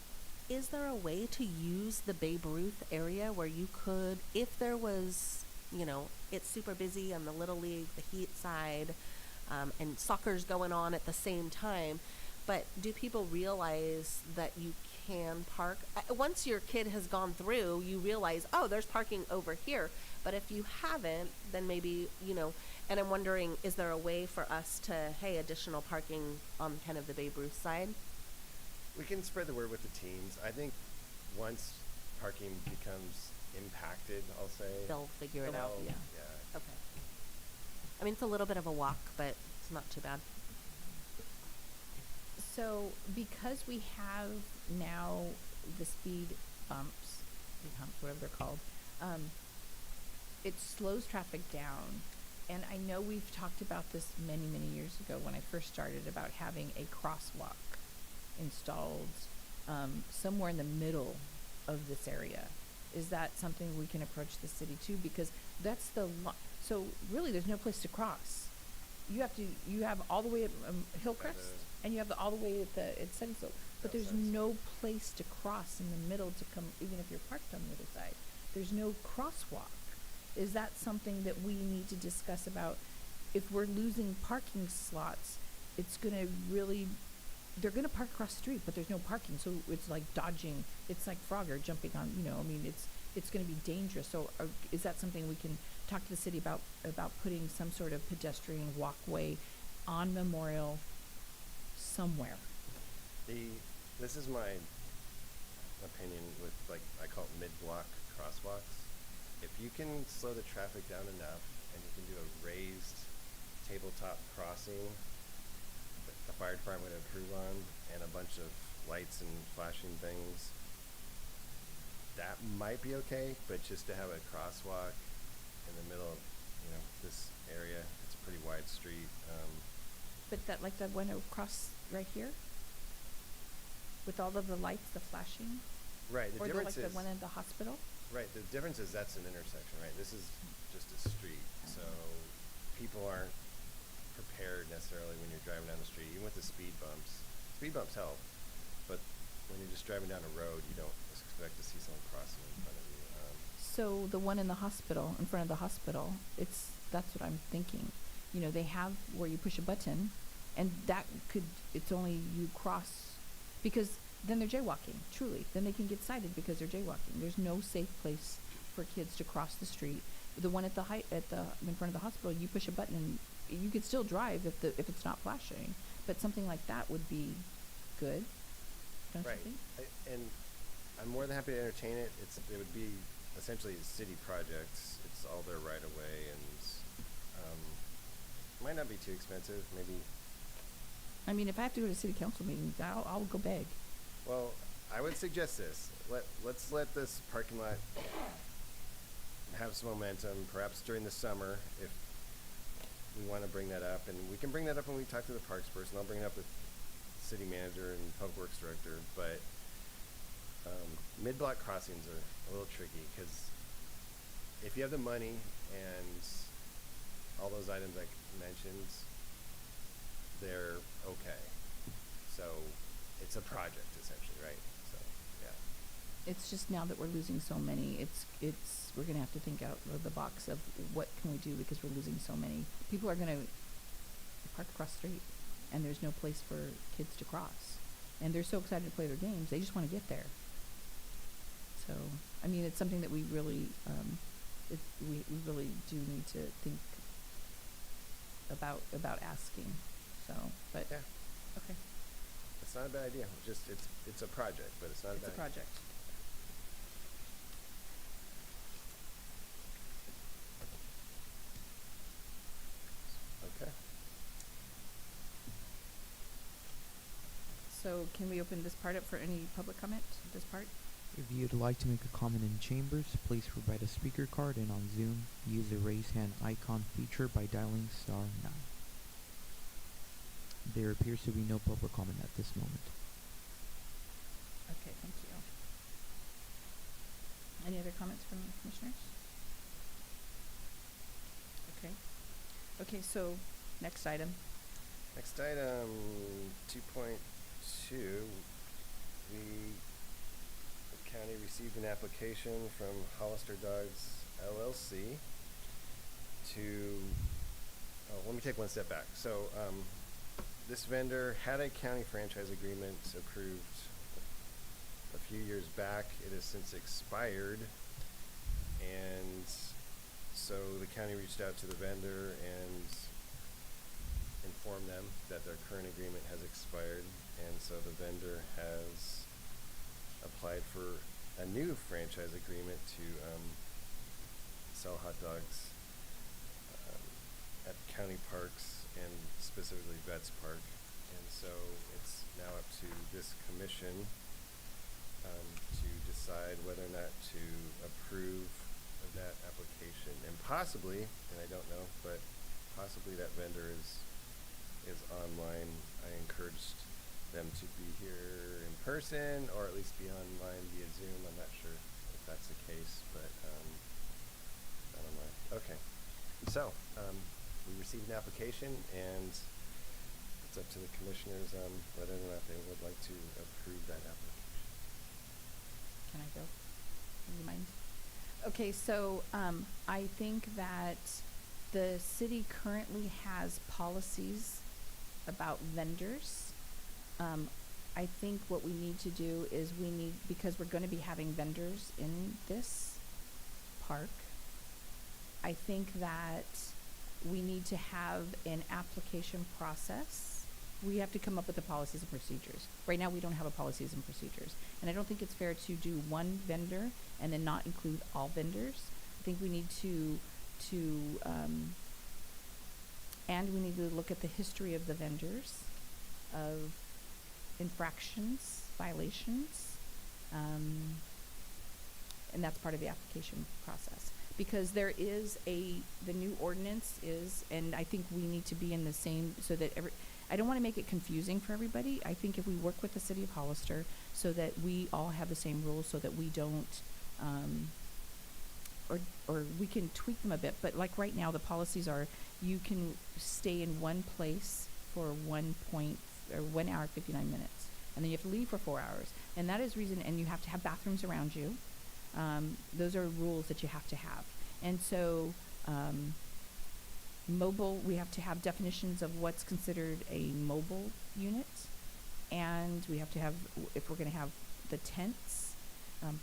Speaker 4: Is there a way to use the Babe Ruth area where you could, if there was, you know, it's super busy on the Little League, the Heat side, and soccer's going on at the same time, but do people realize that you can park? Once your kid has gone through, you realize, oh, there's parking over here. But if you haven't, then maybe, you know, and I'm wondering, is there a way for us to, hey, additional parking on kind of the Babe Ruth side?
Speaker 6: We can spread the word with the teams. I think once parking becomes impacted, I'll say.
Speaker 4: They'll figure it out.
Speaker 6: Yeah.
Speaker 4: Okay. I mean, it's a little bit of a walk, but it's not too bad.
Speaker 1: So because we have now the speed humps, whatever they're called, it slows traffic down. And I know we've talked about this many, many years ago when I first started, about having a crosswalk installed somewhere in the middle of this area. Is that something we can approach the city to? Because that's so really there's no place to cross. You have all the way at Hillcrest, and you have all the way at Sunnyslope, but there's no place to cross in the middle to come, even if you're parked on the other side. There's no crosswalk. Is that something that we need to discuss about? If we're losing parking slots, they're gonna park across the street, but there's no parking, so it's like dodging. It's like Frogger jumping on, it's gonna be dangerous. So is that something we can talk to the city about putting some sort of pedestrian walkway on Memorial somewhere?
Speaker 6: This is my opinion with, like, I call it mid-block crosswalks. If you can slow the traffic down enough and you can do a raised tabletop crossing that the fire department would approve on, and a bunch of lights and flashing things, that might be okay. But just to have a crosswalk in the middle of, this area, it's a pretty wide street.
Speaker 1: But that, like the one across right here, with all of the lights, the flashing,
Speaker 6: Right. The
Speaker 1: or
Speaker 6: difference
Speaker 1: the
Speaker 6: is
Speaker 1: one in the hospital.
Speaker 6: Right. The difference is that's an intersection, right? This is just a street, so people aren't prepared necessarily when you're driving down the street. Even with the speed bumps help, but when you're just driving down a road, you don't expect to see someone crossing in front of you.
Speaker 1: So the one in the hospital, in front of the hospital, that's what I'm thinking. They have where you push a button, and it's only you cross, because then they're jaywalking, truly. Then they can get cited because they're jaywalking. There's no safe place for kids to cross the street. The one in front of the hospital, you push a button and you could still drive if it's not flashing. But something like that would be good, don't
Speaker 6: Right.
Speaker 1: you think?
Speaker 6: And I'm more than happy to entertain it. It would be essentially a city project. It's all there right away, and might not be too expensive. Maybe.
Speaker 1: I mean, if I have to go to city council meetings, I'll go beg.
Speaker 6: Well, I would suggest this. Let's let this parking lot have some momentum, perhaps during the summer, if we want to bring that up. And we can bring that up when we talk to the parks person. I'll bring it up with city manager and public works director. But mid-block crossings are a little tricky, because if you have the money and all those items I mentioned, they're okay. So it's a project essentially, right? So, yeah.
Speaker 1: It's just now that we're losing so many, we're gonna have to think out of the box of what can we do because we're losing so many. People are gonna park across the street and there's no place for kids to cross. And they're so excited to play their games, they just wanna get there. So, I mean, it's something that we really, we really do need to think about asking, so, but,
Speaker 6: Yeah,
Speaker 1: okay,
Speaker 6: it's not a bad idea. Just, it's a project, but it's not a
Speaker 1: it's
Speaker 6: bad
Speaker 1: a
Speaker 6: idea.
Speaker 1: project.
Speaker 6: Okay.
Speaker 1: So can we open this part up for any public comment, this part?
Speaker 2: If you'd like to make a comment in chambers, please provide a speaker card, and on Zoom, use the raise hand icon feature by dialing *9. There appears to be no public comment at this moment.
Speaker 1: Okay, thank you. Any other comments from commissioners? Okay. Okay, so, next item.
Speaker 6: Next item, 2.2, the county received an application from Hollister Dogs LLC to, let me take one step back. So, this vendor had a county franchise agreement approved a few years back. It has since expired, and so the county reached out to the vendor and informed them that their current agreement has expired, and so the vendor has applied for a new franchise agreement to sell hot dogs at county parks and specifically Vets Park. And so it's now up to this commission to decide whether or not to approve of that application, and possibly, and I don't know, but possibly that vendor is online. I encouraged them to be here in person, or at least be online via Zoom. I'm not sure if that's the case, but not online. Okay. So, we received an application, and it's up to the commissioners whether or not they would like to approve that application.
Speaker 1: Can I go? Do you mind? Okay, so, I think that the city currently has policies about vendors. I think what we need to do is because we're gonna be having vendors in this park, I think that we need to have an application process. We have to come up with the policies and procedures. Right now, we don't have a policies and procedures. And I don't think it's fair to do one vendor and then not include all vendors. I think we need and we need to look at the history of the vendors, of infractions, violations, and that's part of the application process. Because the new ordinance is, and I think we need to be in the same, so that I don't wanna make it confusing for everybody. I think if we work with the city of Hollister so that we all have the same rules, so that we don't, or we can tweak them a bit, but like right now, the policies are, you can stay in one place for 1 hour, 59 minutes. And then you have to leave for 4 hours. And that is reason, and you have to have bathrooms around you. Those are rules that you have to have. And so, mobile, we have to have definitions of what's considered a mobile unit. And we have to have, if we're gonna have the tents,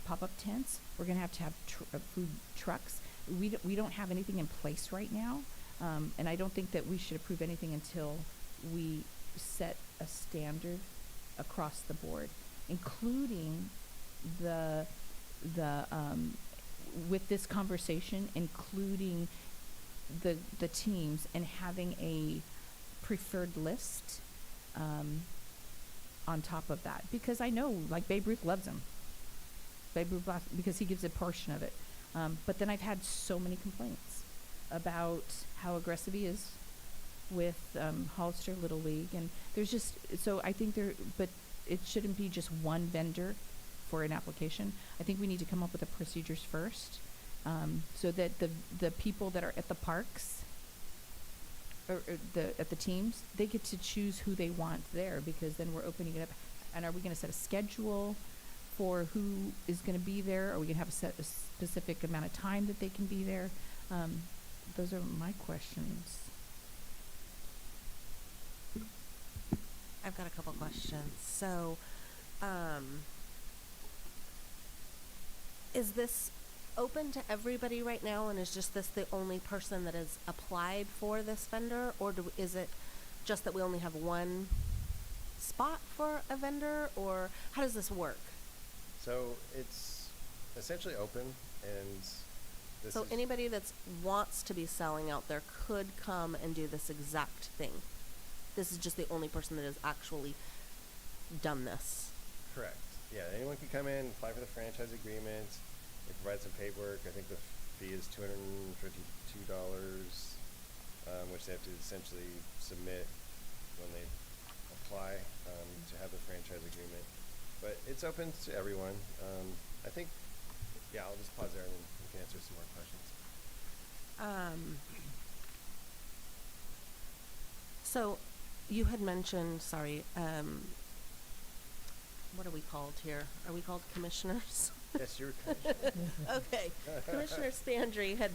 Speaker 1: pop-up tents, we're gonna have to have food trucks. We don't have anything in place right now. And I don't think that we should approve anything until we set a standard across the board, including with this conversation, including the teams, and having a preferred list on top of that. Because I know, like, Babe Ruth loves them. Babe Ruth because he gives a portion of it. But then I've had so many complaints about how aggressive he is with Hollister Little League, and there's just, so I think but it shouldn't be just one vendor for an application. I think we need to come up with the procedures first, so that the people that are at the parks, or at the teams, they get to choose who they want there, because then we're opening it up. And are we gonna set a schedule for who is gonna be there? Are we gonna have a specific amount of time that they can be there? Those are my questions.
Speaker 4: I've got a couple questions. So, is this open to everybody right now, and is just this the only person that has applied for this vendor, or is it just that we only have one spot for a vendor, or how does this work?
Speaker 6: So it's essentially open, and this
Speaker 4: So
Speaker 6: is
Speaker 4: anybody that wants to be selling out there could come and do this exact thing. This is just the only person that has actually done this.
Speaker 6: correct. Yeah, anyone can come in, apply for the franchise agreement. They provide some paperwork. I think the fee is $252, which they have to essentially submit when they apply to have the franchise agreement. But it's open to everyone. I think, yeah, I'll just pause there and then we can answer some more questions.
Speaker 4: So you had mentioned, sorry, what are we called here? Are we called commissioners?
Speaker 6: Yes, you're commissioner.
Speaker 4: Okay. Commissioner Spandry had,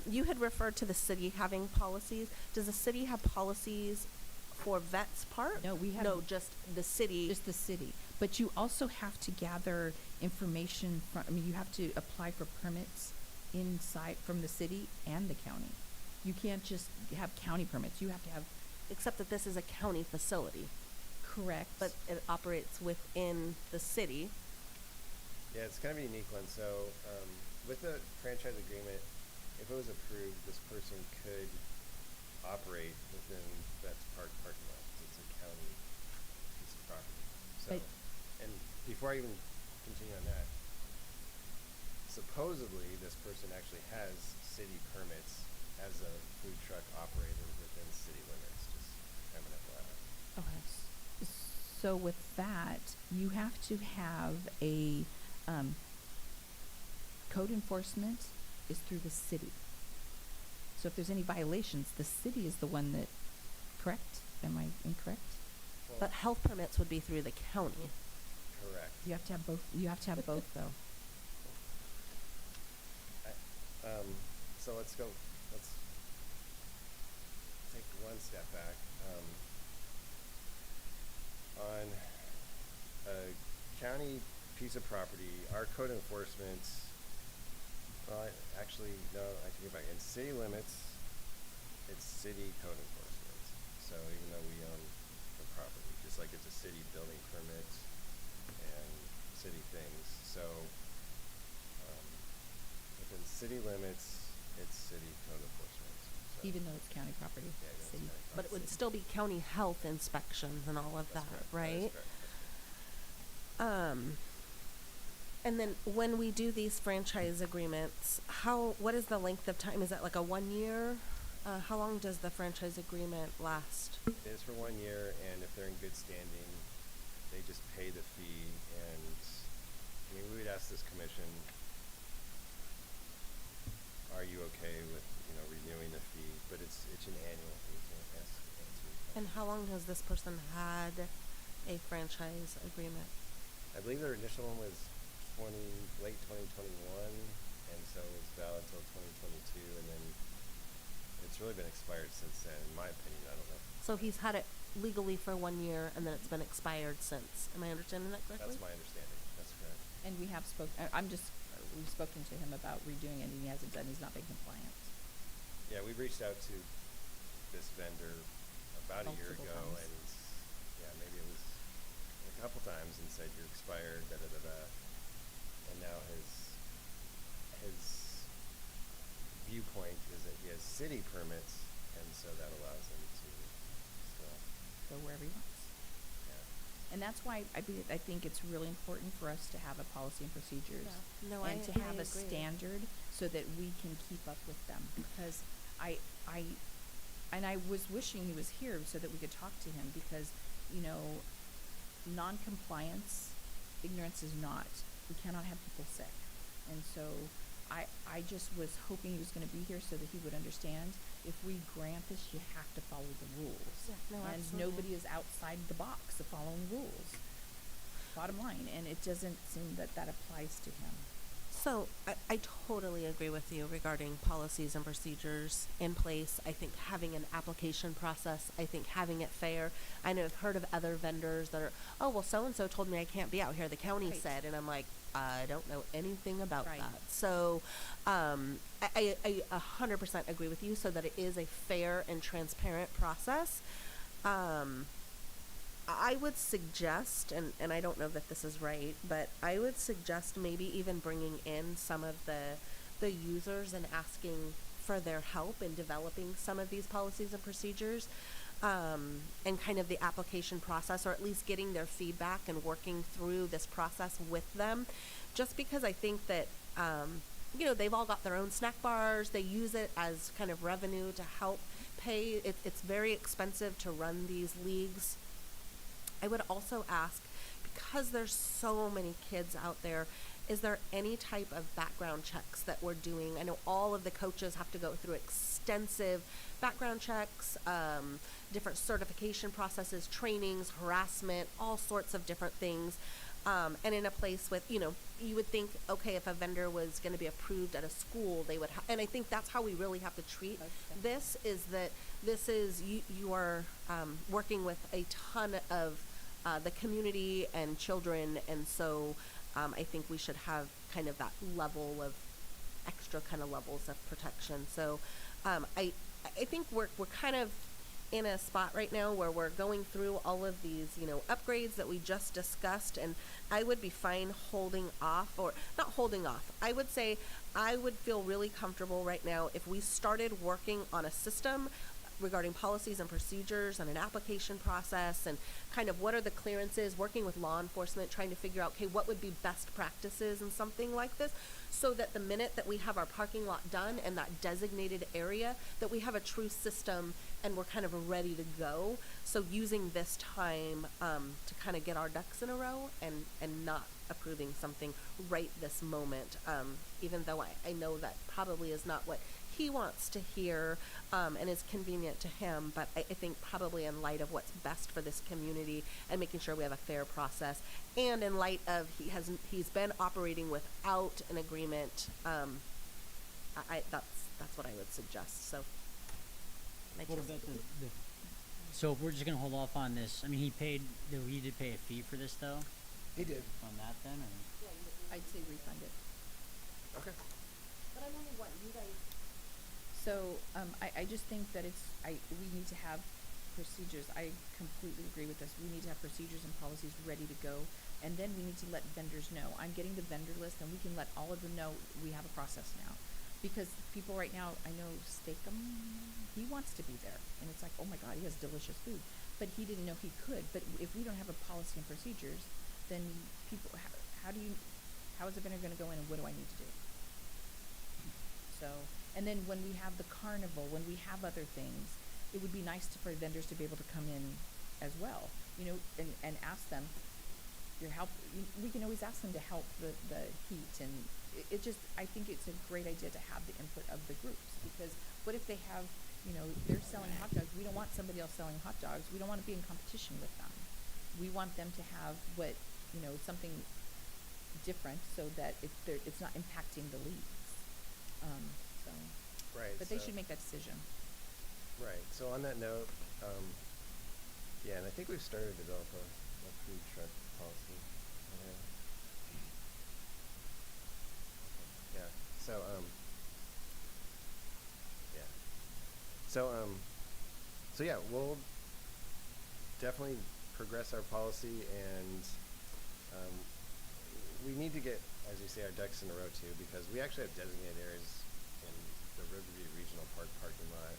Speaker 4: you had referred to the city having policies. Does the city have policies for Vets Park?
Speaker 1: No, we have.
Speaker 4: No, just the city.
Speaker 1: Just the city. But you also have to gather information from, I mean, you have to apply for permits inside, from the city and the county. You can't just have county permits. You have to have.
Speaker 4: Except that this is a county facility,
Speaker 1: Correct.
Speaker 4: but it operates within the city.
Speaker 6: Yeah, it's kind of a unique one. So with the franchise agreement, if it was approved, this person could operate within Vets Park parking lot. 'Cause it's a county piece of property. So,
Speaker 1: But-
Speaker 6: and before I even continue on that, supposedly this person actually has city permits as a food truck operator within city limits. Just kind of an FYI.
Speaker 1: Okay. So with that, you have to have a, code enforcement is through the city. So if there's any violations, the city is the one that, correct? Am I incorrect?
Speaker 6: Well,
Speaker 4: But health permits would be through the county.
Speaker 6: correct.
Speaker 1: You have to have both, you have to have both though.
Speaker 6: So let's take one step back. On a county piece of property, our code enforcement, well, actually, no, I take it back. In city limits, it's city code enforcement. So even though we own the property, just like it's a city building permit and city things. So within city limits, it's city code enforcement. So
Speaker 1: Even though it's county property,
Speaker 6: Yeah, even though it's
Speaker 1: city.
Speaker 6: county
Speaker 4: But it would
Speaker 1: City.
Speaker 4: still be county health inspections and all of
Speaker 6: that's
Speaker 4: that,
Speaker 6: correct.
Speaker 4: right?
Speaker 6: That is correct.
Speaker 4: And then when we do these franchise agreements, what is the length of time? Is that like a 1 year? How long does the franchise agreement last?
Speaker 6: It is for 1 year, and if they're in good standing, they just pay the fee. And I mean, we would ask this commission, are you okay with renewing the fee? But it's an annual fee. So answer.
Speaker 4: And how long has this person had a franchise agreement?
Speaker 6: I believe their initial one was late 2021, and so it's valid till 2022, and then it's really been expired since then. In my opinion, I don't know.
Speaker 4: So he's had it legally for 1 year, and then it's been expired since. Am I understanding that correctly?
Speaker 6: That's my understanding. That's correct.
Speaker 1: And we have we've spoken to him about redoing it and he hasn't done, he's not been compliant.
Speaker 6: Yeah, we reached out to this vendor about a year
Speaker 1: Multiple
Speaker 6: ago,
Speaker 1: times.
Speaker 6: and yeah, maybe it was a couple times, and said you're expired, da da da da. And now his viewpoint is that he has city permits, and so that allows him to still,
Speaker 1: Go wherever he wants.
Speaker 6: yeah.
Speaker 1: And that's why I think it's really important for us to have a policy and procedures.
Speaker 4: Yeah. No,
Speaker 1: And to
Speaker 4: I
Speaker 1: have a
Speaker 4: agree.
Speaker 1: standard so that we can keep up with them. Because I was wishing he was here so that we could talk to him because, non-compliance, ignorance is not. We cannot have people sick. And so I just was hoping he was gonna be here so that he would understand, if we grant this, you have to follow the rules.
Speaker 4: Yeah, no,
Speaker 1: And
Speaker 4: absolutely.
Speaker 1: nobody is outside the box of following rules. bottom line, and it doesn't seem that that applies to him.
Speaker 4: So I totally agree with you regarding policies and procedures in place. I think having an application process, I think having it fair. I know I've heard of other vendors that are, oh, well, so-and-so told me I can't be out here. The county
Speaker 1: Right.
Speaker 4: said, and I'm like, I don't know anything about
Speaker 1: Right.
Speaker 4: that. So I 100% agree with you so that it is a fair and transparent process. I would suggest, and I don't know that this is right, but I would suggest maybe even bringing in some of the users and asking for their help in developing some of these policies and procedures, and kind of the application process, or at least getting their feedback and working through this process with them. Just because I think that, they've all got their own snack bars. They use it as kind of revenue to help pay. It's very expensive to run these leagues. I would also ask, because there's so many kids out there, is there any type of background checks that we're doing? I know all of the coaches have to go through extensive background checks, different certification processes, trainings, harassment, all sorts of different things. And in a place with, you would think, okay, if a vendor was going to be approved at a school, they would, and I think that's how we really have to treat this, is that this is, you are working with a ton of the community and children, and so I think we should have kind of that level of extra kind of levels of protection. So I think we're kind of in a spot right now where we're going through all of these, upgrades that we just discussed, and I would be fine holding off, or not holding off. I would say I would feel really comfortable right now if we started working on a system regarding policies and procedures and an application process, and kind of what are the clearances, working with law enforcement, trying to figure out, okay, what would be best practices in something like this, so that the minute that we have our parking lot done and that designated area, that we have a true system and we're kind of ready to go. So using this time to kind of get our ducks in a row, and not approving something right this moment, even though I know that probably is not what he wants to hear, and is convenient to him, but I think probably in light of what's best for this community and making sure we have a fair process, and in light of he's been operating without an agreement, that's what I would suggest. So
Speaker 7: What about so if we're just gonna hold off on this, I mean, he did pay a fee for this though?
Speaker 6: He did.
Speaker 7: On that then, or?
Speaker 1: I'd say refund it.
Speaker 6: Okay.
Speaker 4: But I'm only what you guys.
Speaker 1: So, I just think that we need to have procedures. I completely agree with this. We need to have procedures and policies ready to go, and then we need to let vendors know. I'm getting the vendor list, and we can let all of them know we have a process now. Because people right now, I know Steakum, he wants to be there, and it's like, oh my God, he has delicious food, but he didn't know he could. But if we don't have a policy and procedures, then people, how is the vendor going to go in, and what do I need to do? So, and then when we have the carnival, when we have other things, it would be nice for vendors to be able to come in as well, and ask them, we can always ask them to help the heat, and it just, I think it's a great idea to have the input of the groups, because what if they have, they're selling hot dogs, we don't want somebody else selling hot dogs, we don't want to be in competition with them. We want them to have something different, so that it's not impacting the leagues. So,
Speaker 6: Right.
Speaker 1: but they should make that decision.
Speaker 6: Right. So on that note, and I think we've started to develop a food truck policy. Yeah. So we'll definitely progress our policy, and we need to get, as you say, our ducks in a row too, because we actually have designated areas in the Riverview Regional Park parking lot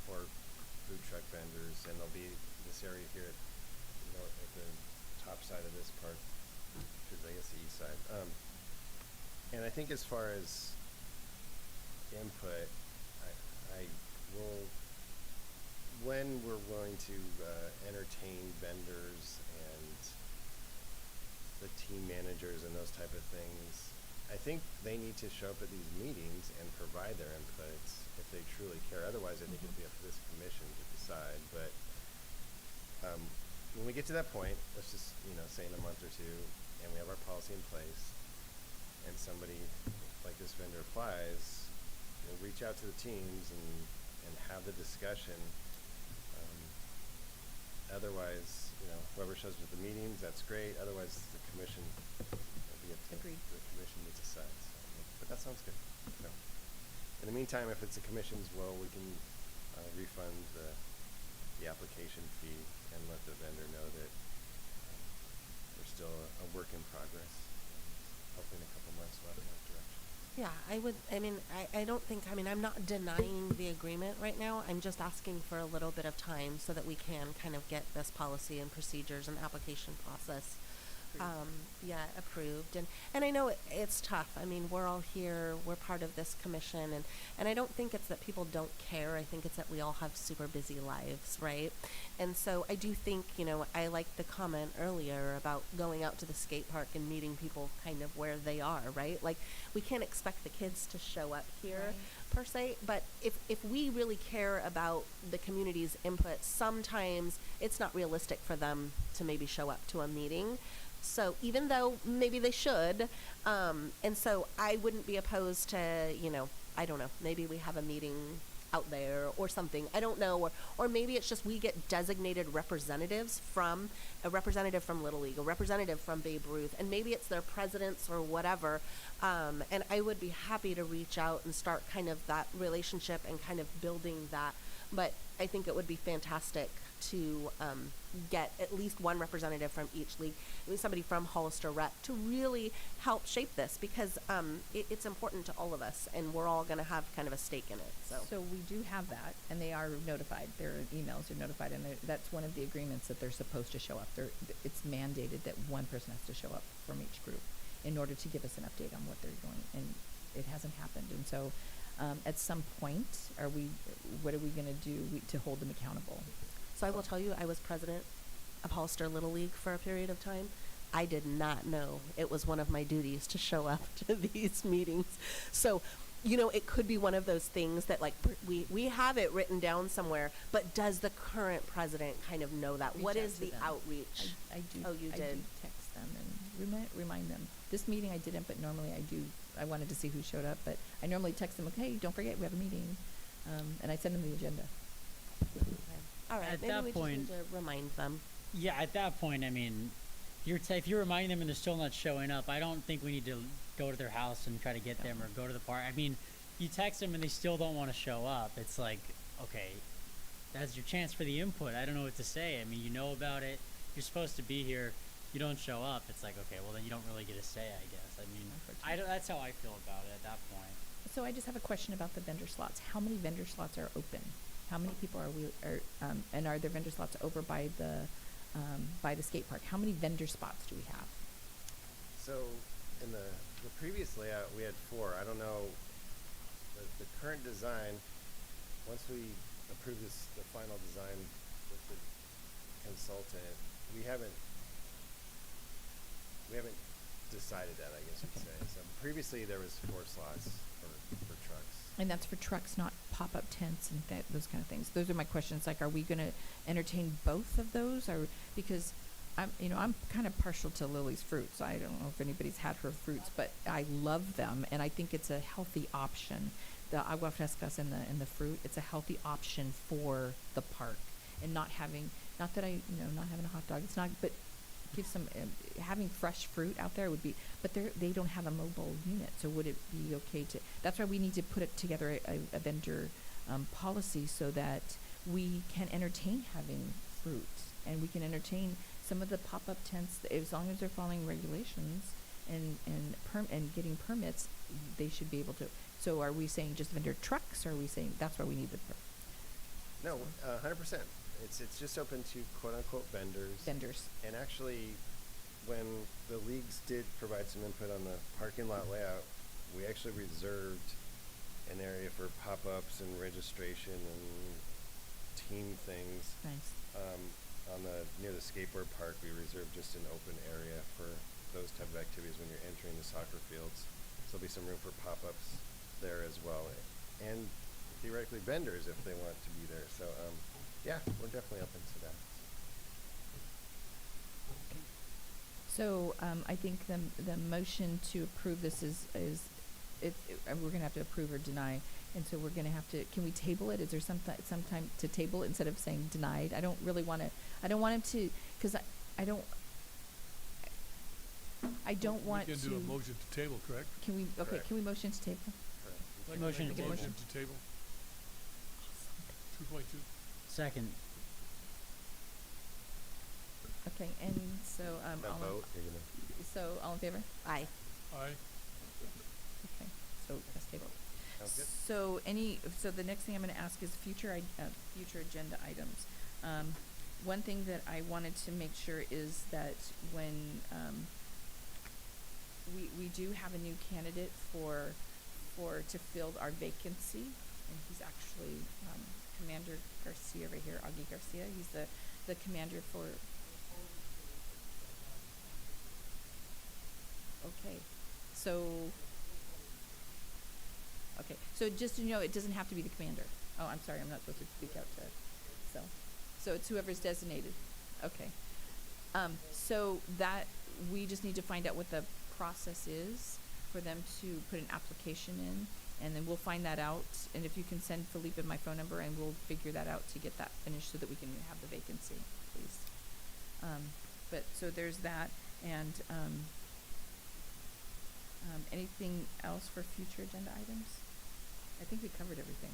Speaker 6: for food truck vendors, and there'll be this area here at the top side of this park, which is, I guess, the east side. And I think as far as input, I will, when we're willing to entertain vendors and the team managers and those type of things, I think they need to show up at these meetings and provide their inputs if they truly care. Otherwise, I think it'd be up to this commission to decide. But when we get to that point, let's just, say in a month or two, and we have our policy in place, and somebody like this vendor applies, reach out to the teams and have the discussion. Otherwise, whoever shows up at the meetings, that's great. Otherwise, the commission,
Speaker 1: Agreed.
Speaker 6: the commission needs to decide. So, but that sounds good. So, in the meantime, if it's the commission's will, we can refund the application fee and let the vendor know that we're still a work in progress. Hopefully in a couple months we'll have enough direction.
Speaker 4: Yeah, I don't think, I'm not denying the agreement right now. I'm just asking for a little bit of time so that we can kind of get this policy and procedures and application process approved. And I know it's tough. We're all here, we're part of this commission, and I don't think it's that people don't care. I think it's that we all have super busy lives, right? And so I do think, I like the comment earlier about going out to the skate park and meeting people kind of where they are, right? Like, we can't expect the kids to show up here per se, but if we really care about the community's input, sometimes it's not realistic for them to maybe show up to a meeting. So even though maybe they should, and so I wouldn't be opposed to, I don't know, maybe we have a meeting out there or something. I don't know, or maybe it's just we get designated representatives from a representative from Little League, a representative from Babe Ruth, and maybe it's their presidents or whatever. And I would be happy to reach out and start kind of that relationship and kind of building that. But I think it would be fantastic to get at least one representative from each league, somebody from Hollister Rec, to really help shape this, because it's important to all of us, and we're all going to have kind of a stake in it.
Speaker 1: So we do have that, and they are notified. Their emails are notified, and that's one of the agreements that they're supposed to show up. It's mandated that one person has to show up from each group in order to give us an update on what they're doing, and it hasn't happened. And so at some point, what are we going to do to hold them accountable?
Speaker 4: So I will tell you, I was president of Hollister Little League for a period of time. I did not know it was one of my duties to show up to these meetings. So, it could be one of those things that, like, we have it written down somewhere, but does the current president kind of know that? What is the outreach?
Speaker 1: I do.
Speaker 4: Oh, you
Speaker 1: I
Speaker 4: did?
Speaker 1: do text them and remind them. This meeting I didn't, but normally I do. I wanted to see who showed up, but I normally text them, hey, don't forget, we have a meeting. And I send them the agenda.
Speaker 4: All right,
Speaker 7: At
Speaker 4: maybe
Speaker 7: that
Speaker 4: we
Speaker 7: point-
Speaker 4: just need to remind them.
Speaker 7: Yeah, at that point, if you're reminding them and they're still not showing up, I don't think we need to go to their house and try to get them or go to the park. You text them and they still don't want to show up. It's like, okay, that's your chance for the input. I don't know what to say. You know about it. You're supposed to be here. You don't show up. It's like, okay, well then you don't really get a say, I guess. That's how I feel about it at that point.
Speaker 1: So I just have a question about the vendor slots. How many vendor slots are open? How many people and are there vendor slots over by the skate park? How many vendor spots do we have?
Speaker 6: So in the previous layout, we had 4. I don't know, the current design, once we approve the final design with the consultant, we haven't decided that, I guess you'd say. So previously there was 4 slots for trucks.
Speaker 1: And that's for trucks, not pop-up tents and those kind of things. Those are my questions. Like, are we going to entertain both of those? Or because I'm kind of partial to Lily's fruits. I don't know if anybody's had her fruits, but I love them, and I think it's a healthy option. The agua frescas and the fruit, it's a healthy option for the park, and not having a hot dog. It's not, but give some having fresh fruit out there would be. But they don't have a mobile unit, so would it be okay to? That's why we need to put it together a vendor policy so that we can entertain having fruit, and we can entertain some of the pop-up tents, as long as they're following regulations and getting permits, they should be able to. So are we saying just vendor trucks, or are we saying that's why we need the
Speaker 6: No, 100%. It's just open to quote-unquote vendors.
Speaker 1: vendors?
Speaker 6: And actually, when the leagues did provide some input on the parking lot layout, we actually reserved an area for pop-ups and registration and team things.
Speaker 1: Nice.
Speaker 6: Near the skateboard park, we reserved just an open area for those type of activities when you're entering the soccer fields. So there'll be some room for pop-ups there as well, and theoretically vendors if they want to be there. So yeah, we're definitely open to that.
Speaker 1: So, I think the motion to approve this we're gonna have to approve or deny, and so we're gonna have to, can we table it? Is there some time to table it instead of saying denied? I don't really wanna, I don't want him to, cause I don't want to.
Speaker 5: We can do a motion to table, correct?
Speaker 1: Can we, okay,
Speaker 6: Correct.
Speaker 1: can we motion to table?
Speaker 6: Correct.
Speaker 5: I'd like
Speaker 7: Motion
Speaker 5: make
Speaker 7: to
Speaker 5: a
Speaker 7: table.
Speaker 5: motion to table. 2.2.
Speaker 7: Second.
Speaker 1: Okay, and so,
Speaker 6: That vote, you're gonna,
Speaker 1: so, all in favor?
Speaker 4: Aye.
Speaker 5: Aye.
Speaker 1: Okay, so let's table.
Speaker 6: sounds good.
Speaker 1: So the next thing I'm gonna ask is future agenda items. One thing that I wanted to make sure is that when, we do have a new candidate to fill our vacancy, and he's actually, Commander Garcia right here, Augie Garcia, he's the commander for. Okay, so just to know, it doesn't have to be the commander. Oh, I'm sorry, I'm not supposed to speak out to, so it's whoever's designated. Okay. So that, we just need to find out what the process is for them to put an application in, and then we'll find that out. And if you can send Felipe my phone number, and we'll figure that out to get that finished so that we can have the vacancy, please. But, so there's that, and, anything else for future agenda items? I think we covered everything.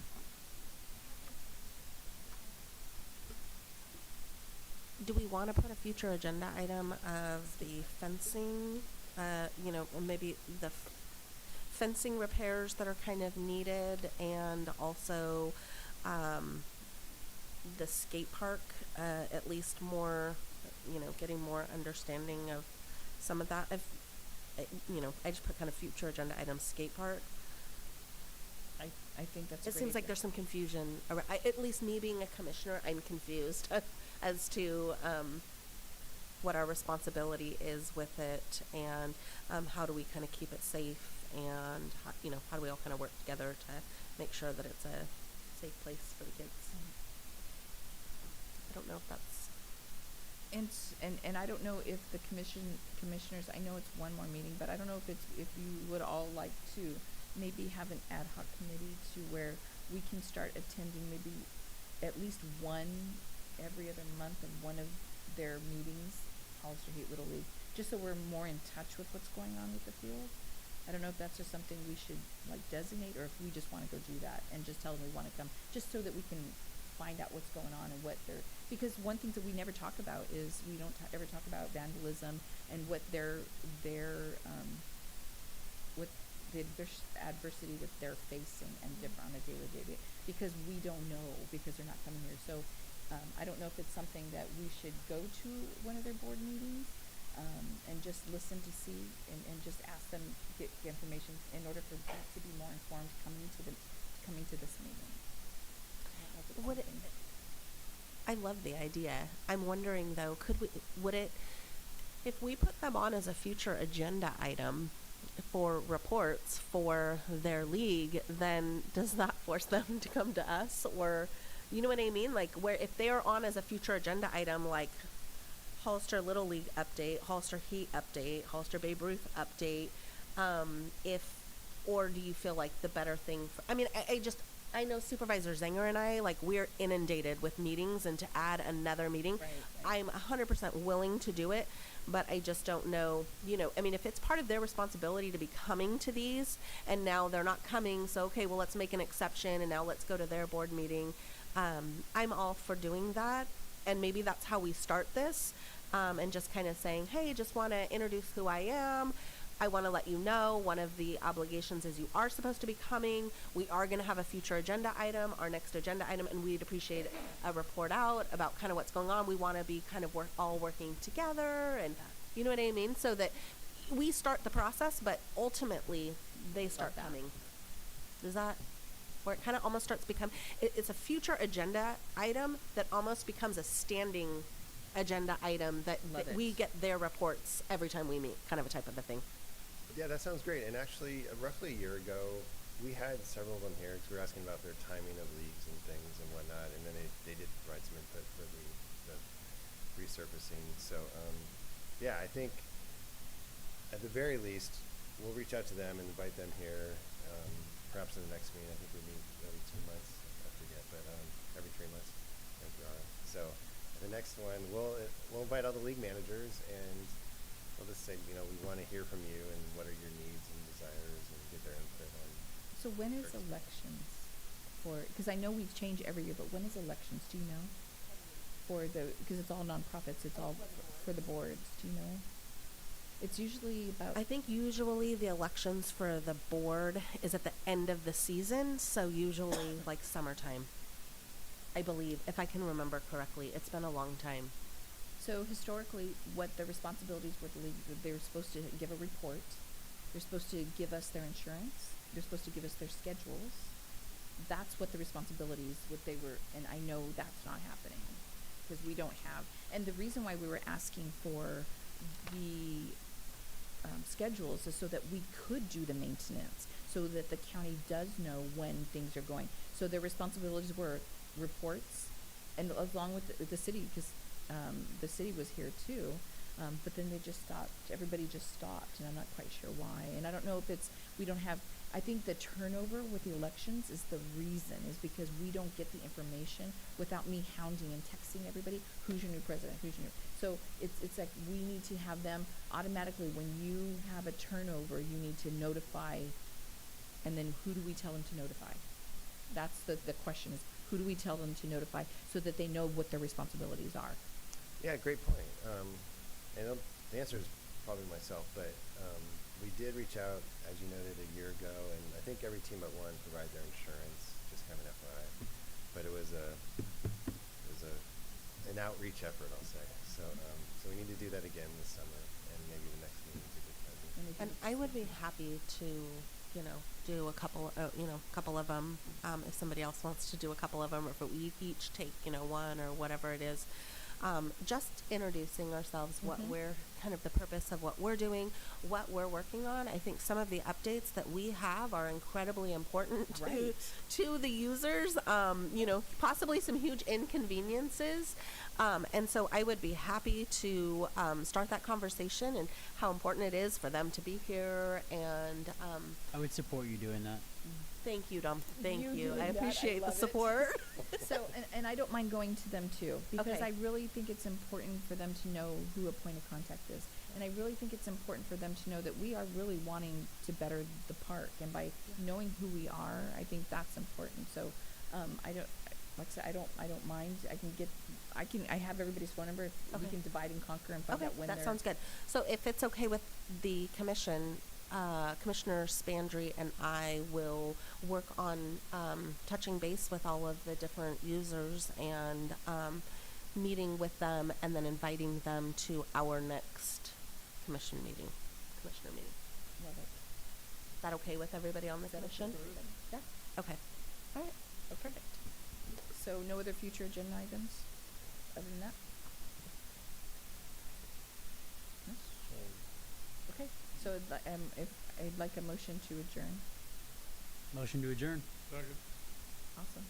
Speaker 4: Do we want to put a future agenda item of the fencing, or maybe the fencing repairs that are kind of needed, and also the skate park, at least more, getting more understanding of some of that. If I just put kind of future agenda items, skate park.
Speaker 1: I think that's a
Speaker 4: It
Speaker 1: great
Speaker 4: seems like
Speaker 1: idea.
Speaker 4: there's some confusion. At least me being a commissioner, I'm confused as to what our responsibility is with it, and how do we kind of keep it safe, and how do we all kind of work together to make sure that it's a safe place for the kids. I don't know if that's.
Speaker 1: And I don't know if the commissioners, I know it's one more meeting, but I don't know if you would all like to maybe have an ad hoc committee to where we can start attending maybe at least one every other month of one of their meetings, Hollister Heat Little League, just so we're more in touch with what's going on with the field. I don't know if that's just something we should like designate, or if we just wanna go do that and just tell them we wanna come, just so that we can find out what's going on and what they're, because one thing that we never talk about is we don't ever talk about vandalism and what their what the adversity that they're facing and different on a daily basis, because we don't know, because they're not coming here. So I don't know if it's something that we should go to one of their board meetings and just listen to see and just ask them, get information in order for that to be more informed coming to this meeting.
Speaker 4: I love the idea. I'm wondering though, if we put them on as a future agenda item for reports for their league, then does that force them to come to us? Or, you know what I mean? Like, where if they are on as a future agenda item, like Hollister Little League update, Hollister Heat update, Hollister Babe Ruth update, or do you feel like the better thing I know Supervisor Zenger and I, like, we're inundated with meetings, and to add another meeting,
Speaker 1: Right.
Speaker 4: I'm 100% willing to do it, but I just don't know, if it's part of their responsibility to be coming to these, and now they're not coming, so okay, well, let's make an exception, and now let's go to their board meeting. I'm all for doing that, and maybe that's how we start this, and just kind of saying, hey, just want to introduce who I am. I want to let you know one of the obligations is you are supposed to be coming. We are going to have a future agenda item, our next agenda item, and we'd appreciate a report out about kind of what's going on. We want to be kind of all working together, and you know what I mean? So that we start the process, but ultimately they start
Speaker 1: that.
Speaker 4: coming. Does that, where it kind of almost starts become, it's a future agenda item that almost becomes a standing agenda item that
Speaker 1: Love
Speaker 4: we
Speaker 1: it.
Speaker 4: get their reports every time we meet, kind of a type of a thing.
Speaker 6: Yeah, that sounds great. And actually, roughly a year ago, we had several of them here because we were asking about their timing of leagues and things and whatnot. And then they did provide some input for the resurfacing. So, yeah, I think at the very least, we'll reach out to them and invite them here, perhaps in the next meeting. I think we meet every 2 months, I forget, but every 3 months. Thank you, Ara. So at the next one, we'll invite all the league managers, and we'll just say, you know, we want to hear from you, and what are your needs and desires, and get their input on.
Speaker 1: So when is
Speaker 6: First.
Speaker 1: elections for, because I know we change every year, but when is elections, do you know? For the, because it's all nonprofits, it's all for the boards, do you know? It's usually about.
Speaker 4: I think usually the elections for the board is at the end of the season, so usually like summertime. I believe, if I can remember correctly. It's been a long time.
Speaker 1: So historically, what the responsibilities were, the league, they were supposed to give a report. They're supposed to give us their insurance. They're supposed to give us their schedules. That's what the responsibilities, what they were, and I know that's not happening because we don't have. And the reason why we were asking for the schedules is so that we could do the maintenance, so that the county does know when things are going. So their responsibilities were reports, and along with the city, because the city was here too, but then they just stopped. Everybody just stopped, and I'm not quite sure why. And I don't know if it's, we don't have, I think the turnover with the elections is the reason, is because we don't get the information without me hounding and texting everybody, who's your new president, who's your new. So it's like we need to have them automatically, when you have a turnover, you need to notify, and then who do we tell them to notify? That's the question is, who do we tell them to notify so that they know what their responsibilities are?
Speaker 6: Yeah, great point. And the answer is probably myself, but we did reach out, as you noted, a year ago, and I think every team but one provided their insurance, just kind of an FYI. But it was an outreach effort, I'll say. So we need to do that again this summer, and maybe the next meeting is a good time.
Speaker 4: And I would be happy to, you know, do a couple of them, if somebody else wants to do a couple of them, or if we each take, you know, one or whatever it is. Just introducing ourselves, what we're, kind of the purpose of what we're doing, what we're working on. I think some of the updates that we have are incredibly important
Speaker 1: Right.
Speaker 4: to the users, you know, possibly some huge inconveniences. And so I would be happy to start that conversation and how important it is for them to be here. And
Speaker 7: I would support you doing that.
Speaker 4: thank you, Dom. Thank
Speaker 1: You
Speaker 4: you.
Speaker 1: doing
Speaker 4: I
Speaker 1: that, I
Speaker 4: appreciate the
Speaker 1: love it.
Speaker 4: support.
Speaker 1: So, and I don't mind going to them too, because
Speaker 4: Okay.
Speaker 1: I really think it's important for them to know who a point of contact is. And I really think it's important for them to know that we are really wanting to better the park. And by knowing who we are, I think that's important. So, I don't, like I said, I don't mind. I have everybody's phone number. If we
Speaker 4: Okay.
Speaker 1: can divide and conquer and find
Speaker 4: Okay,
Speaker 1: out when
Speaker 4: that
Speaker 1: they're.
Speaker 4: sounds good. So if it's okay with the commission, Commissioner Spandry and I will work on touching base with all of the different users and meeting with them, and then inviting them to our next commissioner meeting.
Speaker 1: Love it.
Speaker 4: Is that okay with everybody on the
Speaker 1: Is that okay
Speaker 4: commission?
Speaker 1: for everybody? Yeah.
Speaker 4: Okay.
Speaker 1: All right. Oh, perfect. So no other future agenda items other than that? No? Okay. So if I'd like a motion to adjourn.
Speaker 7: Motion to adjourn.
Speaker 5: Second.
Speaker 1: Awesome.